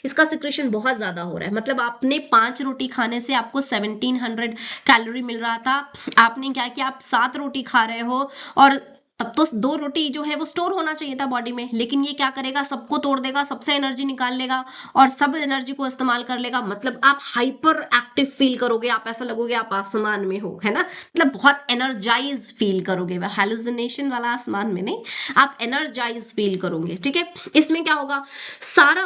इसका सिक्रेशन बहुत ज्यादा हो रहा है, मतलब आपने 5 रोटी खाने से आपको 1700 कैलोरी मिल रहा था, आपने क्या किया, आप 7 रोटी खा रहे हो, और तब तो 2 रोटी जो है वो स्टोर होना चाहिए था बॉडी में, लेकिन ये क्या करेगा, सबको तोड़ देगा, सबसे एनर्जी निकाल लेगा और सब एनर्जी को इस्तेमाल कर लेगा, मतलब आप हाइपर एक्टिव फील करोगे, आप ऐसा लगोगे आप आसमान में हो, है ना, मतलब बहुत एनर्जाइज फील करोगे, वह हेलुसिनेशन वाला आसमान में नहीं, आप एनर्जाइज फील करोगे, ठीक है। इसमें क्या होगा, सारा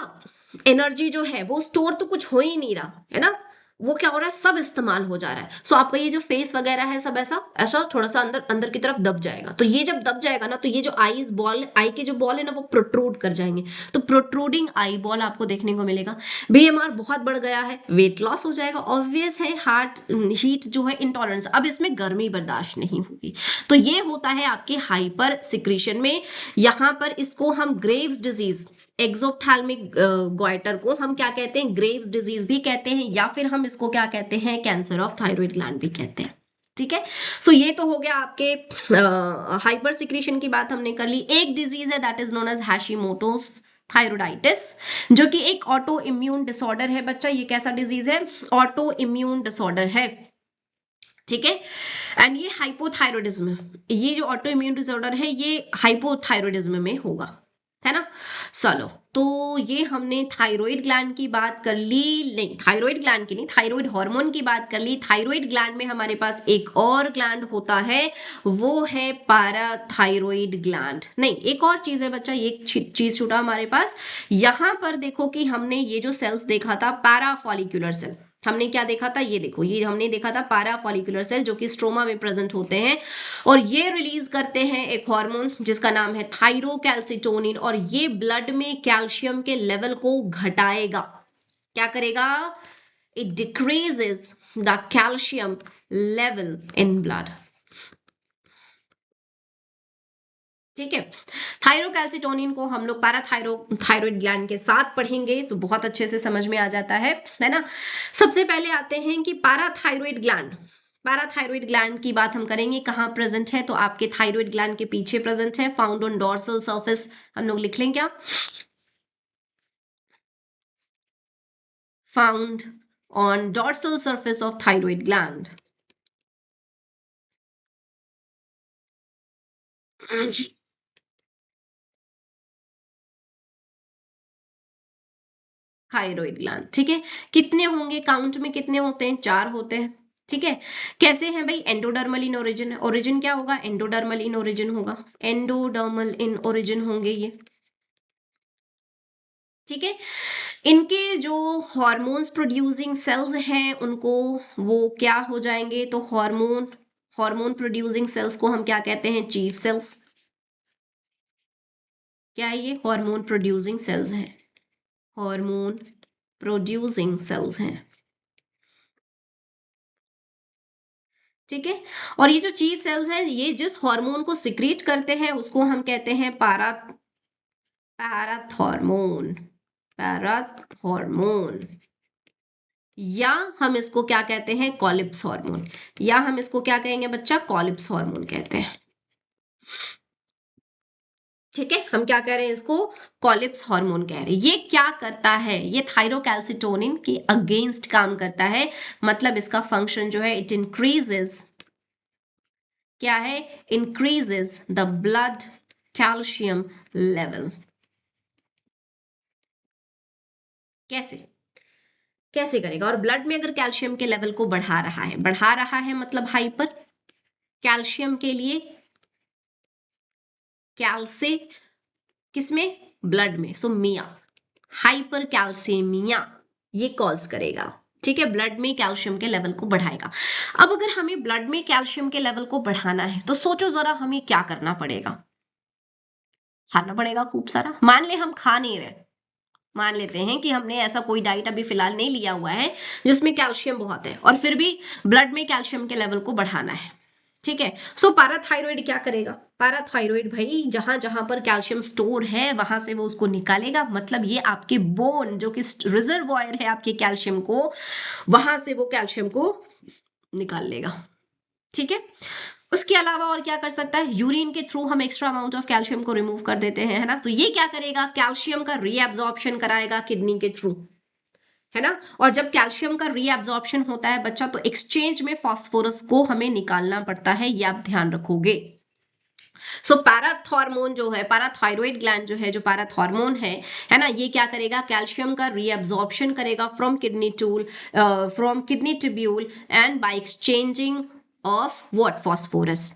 एनर्जी जो है वो स्टोर तो कुछ हो ही नहीं रहा है ना, वो क्या हो रहा है, सब इस्तेमाल हो जा रहा है, सो आपका ये जो फेस वगैरह है सब ऐसा ऐसा थोड़ा सा अंदर अंदर की तरफ दब जाएगा, तो ये जब दब जाएगा ना तो ये जो आईज बॉल, आई के जो बॉल है ना वो प्रोट्रूड कर जाएंगे, तो प्रोट्रूडिंग आई बॉल आपको देखने को मिलेगा, बीएमआर बहुत बढ़ गया है, वेट लॉस हो जाएगा, ऑब्वियस है, हार्ट हीट जो है इंटॉलरेंस, अब इसमें गर्मी बर्दाश्त नहीं होगी, तो ये होता है आपके हाइपर सिक्रीशन में। यहां पर इसको हम ग्रेव्स डिजीज, एक्सोप्थेल्मिक गॉइटर को हम क्या कहते हैं, ग्रेव्स डिजीज भी कहते हैं, या फिर हम इसको क्या कहते हैं, कैंसर ऑफ थायराइड ग्लैंड भी कहते हैं, ठीक है। सो ये तो हो गया आपके हाइपर सिक्रीशन की बात हमने कर ली। एक डिजीज है दैट इज नोन एज हैशिमोटोस थायरोइडाइटिस, जो कि एक ऑटो इम्यून डिसऑर्डर है बच्चा, ये कैसा डिजीज है, ऑटो इम्यून डिसऑर्डर है, ठीक है, एंड ये हाइपोथायरॉयडिज्म, ये जो ऑटो इम्यून डिसऑर्डर है ये हाइपोथायरॉयडिज्म में होगा, है ना। चलो, तो ये हमने थायराइड ग्लैंड की बात कर ली, नहीं थायराइड ग्लैंड की नहीं, थायराइड हार्मोन की बात कर ली। थायराइड ग्लैंड में हमारे पास एक और ग्लैंड होता है, वो है पैराथायराइड ग्लैंड, नहीं एक और चीज है बच्चा, ये चीज छूटा हमारे पास, यहां पर देखो कि हमने ये जो सेल्स देखा था पैराफॉलिक्यूलर सेल, हमने क्या देखा था, ये देखो ये हमने देखा था पैराफॉलिक्यूलर सेल जो कि स्ट्रोमा में प्रेजेंट होते हैं, और ये रिलीज करते हैं एक हार्मोन जिसका नाम है थायरोकैल्सिटोनिन, और ये ब्लड में कैल्शियम के लेवल को घटाएगा, क्या करेगा, it decreases the calcium level in blood, ठीक है। थायरोकैल्सिटोनिन को हम लोग थायराइड ग्लैंड के साथ पढ़ेंगे तो बहुत अच्छे से समझ में आ जाता है ना। सबसे पहले आते हैं कि पैराथायराइड ग्लैंड, पैराथायराइड ग्लैंड की बात हम करेंगे, कहाँ प्रेजेंट है, तो आपके थायराइड ग्लैंड के पीछे प्रेजेंट है, फाउंड ऑन डोर्सल सर्फेस, हम लोग लिख लें क्या, found on dorsal surface of thyroid gland, thyroid gland, ठीक है। कितने होंगे, काउंट में कितने होते हैं, 4 होते हैं, ठीक है। कैसे हैं भाई, एंडोडर्मल इन ओरिजिन, ओरिजिन क्या होगा, एंडोडर्मल इन ओरिजिन होगा, एंडोडर्मल इन ओरिजिन होंगे ये, ठीक है। इनके जो हार्मोन्स प्रोड्यूसिंग सेल्स हैं उनको वो क्या हो जाएंगे, तो हार्मोन हार्मोन प्रोड्यूसिंग सेल्स को हम क्या कहते हैं, चीफ सेल्स, क्या है ये, हार्मोन प्रोड्यूसिंग सेल्स हैं, हार्मोन प्रोड्यूसिंग सेल्स हैं, ठीक है। और ये जो चीफ सेल्स हैं ये जिस हार्मोन को सिक्रीट करते हैं उसको हम कहते हैं पैराथॉर्मोन, पैराथॉर्मोन, या हम इसको क्या कहते हैं, कॉलिप्स हार्मोन, या हम इसको क्या कहेंगे बच्चा, कॉलिप्स हार्मोन कहते हैं, ठीक है, हम क्या कह रहे हैं इसको, कॉलिप्स हार्मोन कह रहे हैं। ये क्या करता है, ये थायरोकैल्सिटोनिन के अगेंस्ट काम करता है। मतलब इसका फंक्शन जो है, इट इंक्रीजेस, क्या है, increases the blood calcium level. कैसे, कैसे करेगा, और ब्लड में अगर कैल्शियम के लेवल को बढ़ा रहा है मतलब हाइपर कैल्शियम के लिए, कैल्से किसमें, ब्लड में, सो मिया, हाइपर कैल्सीमिया ये कॉज करेगा। ठीक है, ब्लड में कैल्शियम के लेवल को बढ़ाएगा। अब अगर हमें ब्लड में कैल्शियम के लेवल को बढ़ाना है तो सोचो जरा हमें क्या करना पड़ेगा, खाना पड़ेगा खूब सारा। मान ले हम खा नहीं रहे, मान लेते हैं कि हमने ऐसा कोई डाइट अभी फिलहाल नहीं लिया हुआ है जिसमें कैल्शियम बहुत है और फिर भी ब्लड में कैल्शियम के लेवल को बढ़ाना है। ठीक है, सो पैराथायरॉइड क्या करेगा, पैराथायरॉइड भाई जहां जहां पर कैल्शियम स्टोर है वहां से वो उसको निकालेगा। मतलब ये आपके बोन जो कि रिजर्वॉयर है आपके कैल्शियम को, वहां से वो कैल्शियम को निकाल लेगा। ठीक है, उसके अलावा और क्या कर सकता है, यूरिन के थ्रू हम एक्स्ट्रा अमाउंट ऑफ कैल्शियम को रिमूव कर देते हैं, है ना। तो ये क्या करेगा, कैल्शियम का रीएब्जॉर्प्शन कराएगा किडनी के थ्रू, है ना। और जब कैल्शियम का रीएब्जॉर्प्शन होता है बच्चा, तो एक्सचेंज में फास्फोरस को हमें निकालना पड़ता है, ये आप ध्यान रखोगे। सो पैराथॉर्मोन जो है, पैराथायरॉइड ग्लैंड जो है, जो पैराथॉर्मोन है ना, ये क्या करेगा, कैल्शियम का रीअब्जॉर्प्शन करेगा from kidney tool, from kidney tubule and by exchanging of what, phosphorus.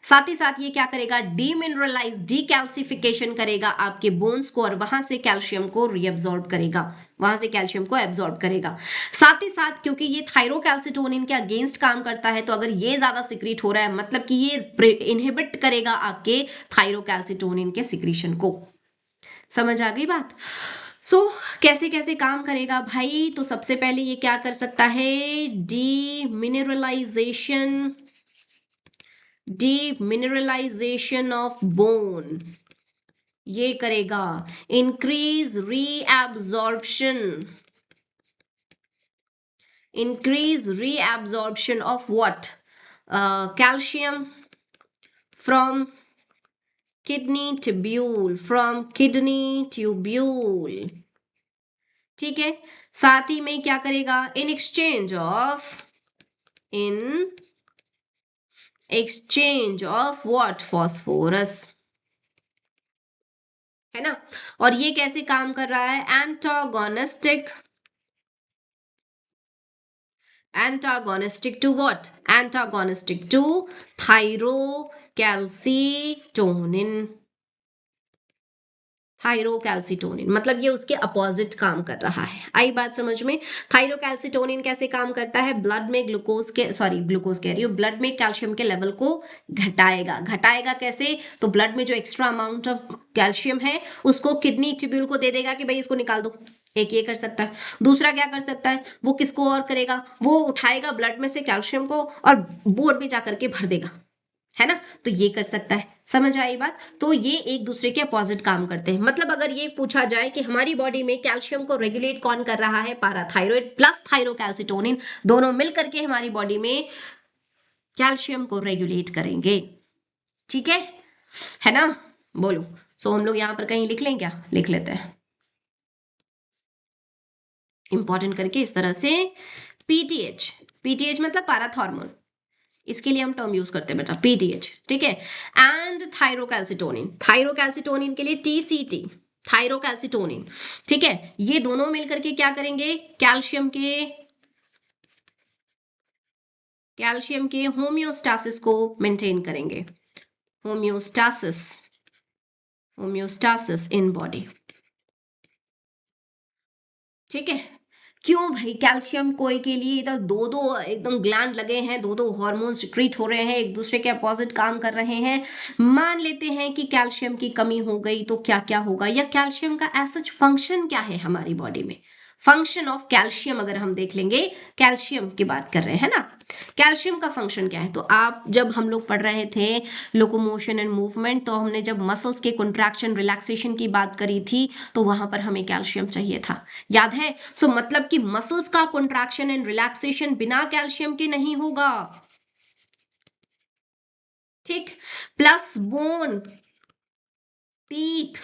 साथ ही साथ ये क्या करेगा, डीमिनरलाइज, डीकैल्सिफिकेशन करेगा आपके बोन्स को और वहां से कैल्शियम को रीअब्सॉर्ब करेगा, वहां से कैल्शियम को एब्सॉर्ब करेगा। साथ ही साथ क्योंकि ये थायरोकैल्सिटोनिन के अगेंस्ट काम करता है, तो अगर ये ज्यादा सिक्रीट हो रहा है मतलब कि ये इनहिबिट करेगा आपके थायरोकैल्सिटोनिन के सिक्रीशन को। समझ आ गई बात। कैसे कैसे काम करेगा भाई, तो सबसे पहले ये क्या कर सकता है, डीमिनरलाइजेशन, डीमिनरलाइजेशन ऑफ बोन ये करेगा, increase reabsorption, increase reabsorption of what, calcium from kidney tubule, from kidney tubule। ठीक है, साथ ही में क्या करेगा, in exchange of what, phosphorus, है ना। और ये कैसे काम कर रहा है, antagonistic, antagonistic to what, antagonistic to thyrocalcitonin, thyrocalcitonin मतलब ये उसके अपोजिट काम कर रहा है। आई बात समझ में। थायरोकैल्सिटोनिन कैसे काम करता है, ब्लड में ग्लूकोज के, सॉरी ग्लूकोज कह रही हूँ, ब्लड में कैल्शियम के लेवल को घटाएगा। घटाएगा कैसे, तो ब्लड में जो एक्स्ट्रा अमाउंट ऑफ कैल्शियम है उसको किडनी ट्यूब्यूल को दे देगा कि भाई इसको निकाल दो। एक ये कर सकता है। दूसरा क्या कर सकता है, वो किसको और करेगा, वो उठाएगा ब्लड में से कैल्शियम को और बोन में जाकर के भर देगा, है ना। तो ये कर सकता है। समझ आई बात। तो ये एक दूसरे के अपोजिट काम करते हैं। मतलब अगर ये पूछा जाए कि हमारी बॉडी में कैल्शियम को रेगुलेट कौन कर रहा है, पैराथायरॉइड प्लस थायरोकैल्सिटोनिन दोनों मिलकर के हमारी बॉडी में कैल्शियम को रेगुलेट करेंगे। ठीक है ना। बोलो। हम लोग यहां पर कहीं लिख लें क्या, लिख लेते हैं इंपॉर्टेंट करके इस तरह से, पीटीएच, पीटीएच मतलब पैराथॉर्मोन, इसके लिए हम टर्म यूज करते हैं बेटा पीटीएच। ठीक है, एंड थायरोकैल्सिटोनिन, थायरोकैल्सिटोनिन के लिए टीसीटी, थायरोकैल्सिटोनिन। ठीक है, ये दोनों मिलकर के क्या करेंगे, कैल्शियम के होम्योस्टासिस को मेंटेन करेंगे, होम्योस्टासिस, होम्योस्टासिस इन बॉडी। ठीक है, क्यों भाई, कैल्शियम कोई के लिए इधर दो दो एकदम ग्लैंड लगे हैं, दो दो हार्मोन सिक्रीट हो रहे हैं, एक दूसरे के अपोजिट काम कर रहे हैं। मान लेते हैं कि कैल्शियम की कमी हो गई तो क्या क्या होगा, या कैल्शियम का ऐसा फंक्शन क्या है हमारी बॉडी में। फंक्शन ऑफ कैल्शियम अगर हम देख लेंगे, कैल्शियम की बात कर रहे हैं ना, कैल्शियम का फंक्शन क्या है। तो आप जब हम लोग पढ़ रहे थे लोकोमोशन एंड मूवमेंट, तो हमने जब मसल्स के कंट्रैक्शन रिलैक्सेशन की बात करी थी, तो वहां पर हमें कैल्शियम चाहिए था, याद है। मतलब कि मसल्स का कंट्रैक्शन एंड रिलैक्सेशन बिना कैल्शियम के नहीं होगा। ठीक, प्लस बोन, टीथ,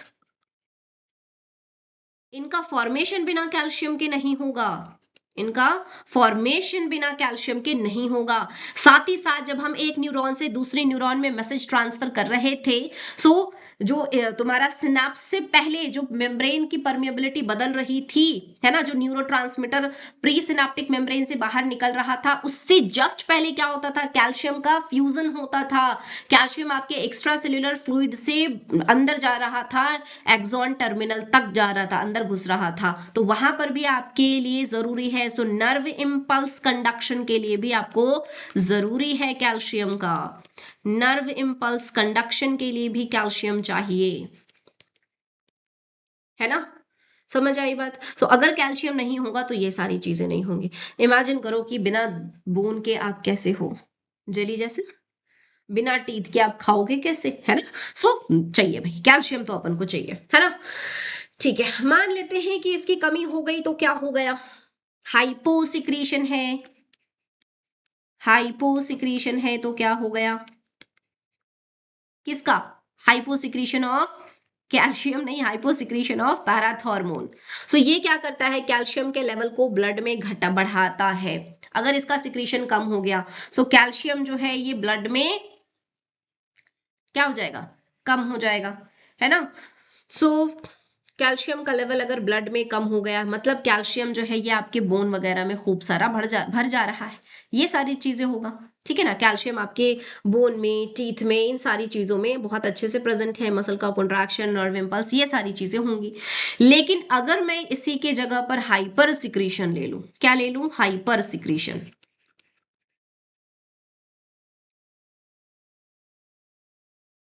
इनका फॉर्मेशन बिना कैल्शियम के नहीं होगा, इनका फॉर्मेशन बिना कैल्शियम के नहीं होगा। साथ ही साथ जब हम एक न्यूरॉन से दूसरे न्यूरॉन में मैसेज ट्रांसफर कर रहे थे, सो जो तुम्हारा सिनेप्स से पहले जो मेम्ब्रेन की परमिएबिलिटी बदल रही थी, है ना, जो न्यूरोट्रांसमीटर प्री सिनेप्टिक मेम्ब्रेन से बाहर निकल रहा था, उससे जस्ट पहले क्या होता था, कैल्शियम का फ्यूजन होता था। कैल्शियम आपके एक्स्ट्रा सेल्यूलर फ्लूइड से अंदर जा रहा था, एक्सॉन टर्मिनल तक जा रहा था, अंदर घुस रहा था। तो वहां पर भी आपके लिए जरूरी है, सो नर्व इम्पल्स कंडक्शन के लिए भी आपको जरूरी है कैल्शियम का, नर्व इम्पल्स कंडक्शन के लिए भी कैल्शियम चाहिए, है ना। समझ आई बात। सो अगर कैल्शियम नहीं होगा तो ये सारी चीजें नहीं होंगी। इमेजिन करो कि बिना बोन के आप कैसे हो, जेली जैसे, बिना टीथ के आप खाओगे कैसे, है ना। सो चाहिए भाई, कैल्शियम तो अपन को चाहिए, है ना। ठीक है, मान लेते हैं कि इसकी कमी हो गई तो क्या हो गया, हाइपोसिक्रीशन है, हाइपोसिक्रीशन है तो क्या हो गया, किसका, हाइपोसिक्रीशन ऑफ कैल्शियम नहीं, हाइपोसिक्रीशन ऑफ पैराथॉर्मोन। सो ये क्या करता है, कैल्शियम के लेवल को ब्लड में घटा बढ़ाता है। अगर इसका सिक्रीशन कम हो गया, सो कैल्शियम जो है ये ब्लड में क्या हो जाएगा, कम हो जाएगा, है ना। सो कैल्शियम का लेवल अगर ब्लड में कम हो गया, मतलब कैल्शियम जो है ये आपके बोन वगैरह में खूब सारा भर जा रहा है, ये सारी चीजें होगा, ठीक है ना। कैल्शियम आपके बोन में, टीथ में, इन सारी चीजों में बहुत अच्छे से प्रेजेंट है, मसल का कॉन्ट्रैक्शन, नर्व इंपल्स, ये सारी चीजें होंगी। लेकिन अगर मैं इसी के जगह पर हाइपर सिक्रीशन ले लूं, क्या ले लूं, hyper secretion,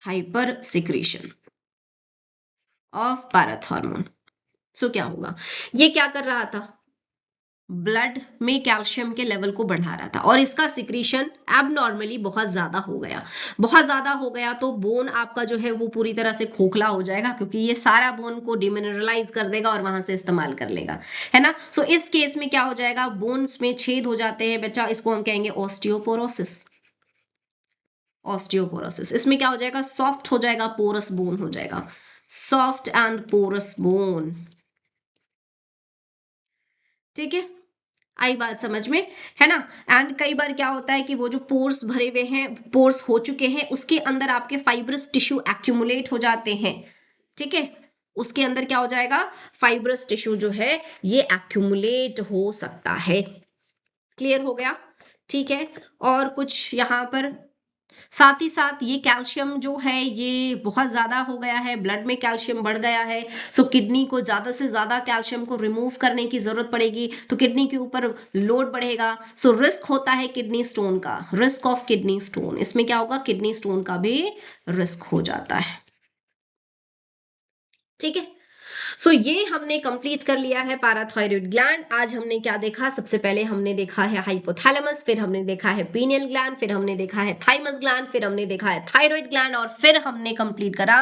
hyper secretion of parathormone. So क्या होगा, ये क्या कर रहा था, ब्लड में कैल्शियम के लेवल को बढ़ा रहा था, और इसका सिक्रीशन एबनॉर्मली बहुत ज्यादा हो गया, बहुत ज्यादा हो गया, तो बोन आपका जो है वो पूरी तरह से खोखला हो जाएगा, क्योंकि ये सारा बोन को डिमिनरलाइज कर देगा और वहां से इस्तेमाल कर लेगा, है ना। सो इस केस में क्या हो जाएगा, बोन्स में छेद हो जाते हैं बच्चा, इसको हम कहेंगे ऑस्टियोपोरोसिस, ऑस्टियोपोरोसिस। इसमें क्या हो जाएगा, सॉफ्ट हो जाएगा, पोरस बोन हो जाएगा, सॉफ्ट एंड पोरस बोन, ठीक है। आई बात समझ में, है ना। एंड कई बार क्या होता है कि वो जो पोर्स भरे हुए हैं, पोर्स हो चुके हैं, उसके अंदर आपके फाइब्रस टिश्यू एक्यूमुलेट हो जाते हैं, ठीक है। उसके अंदर क्या हो जाएगा, फाइब्रस टिश्यू जो है ये एक्यूमुलेट हो सकता है। क्लियर हो गया, ठीक है। और कुछ यहां पर साथ ही साथ ये कैल्शियम जो है ये बहुत ज्यादा हो गया है, ब्लड में कैल्शियम बढ़ गया है, सो किडनी को ज्यादा से ज्यादा कैल्शियम को रिमूव करने की जरूरत पड़ेगी, तो किडनी के ऊपर लोड बढ़ेगा, सो रिस्क होता है किडनी स्टोन का, रिस्क ऑफ किडनी स्टोन, इसमें क्या होगा, किडनी स्टोन का भी रिस्क हो जाता है, ठीक है। सो ये हमने कंप्लीट कर लिया है पैराथायरॉइड ग्लैंड। आज हमने क्या देखा, सबसे पहले हमने देखा है हाइपोथैलेमस, फिर हमने देखा है पीनियल ग्लैंड, फिर हमने देखा है थाइमस ग्लैंड, फिर हमने देखा है थायराइड ग्लैंड, और फिर हमने कंप्लीट करा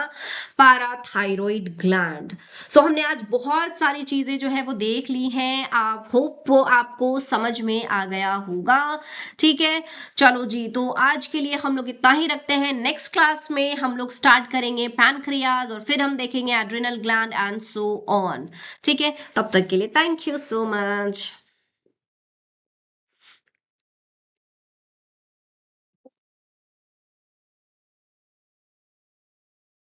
पैराथायरॉइड ग्लैंड। सो हमने आज बहुत सारी चीजें जो है वो देख ली हैं, आप होप वो आपको समझ में आ गया होगा, ठीक है। चलो जी, तो आज के लिए हम लोग इतना ही रखते हैं, नेक्स्ट क्लास में हम लोग स्टार्ट करेंगे पैनक्रियाज, और फिर हम देखेंगे adrenal gland and so on, ठीक है। तब तक के लिए थैंक यू सो मच।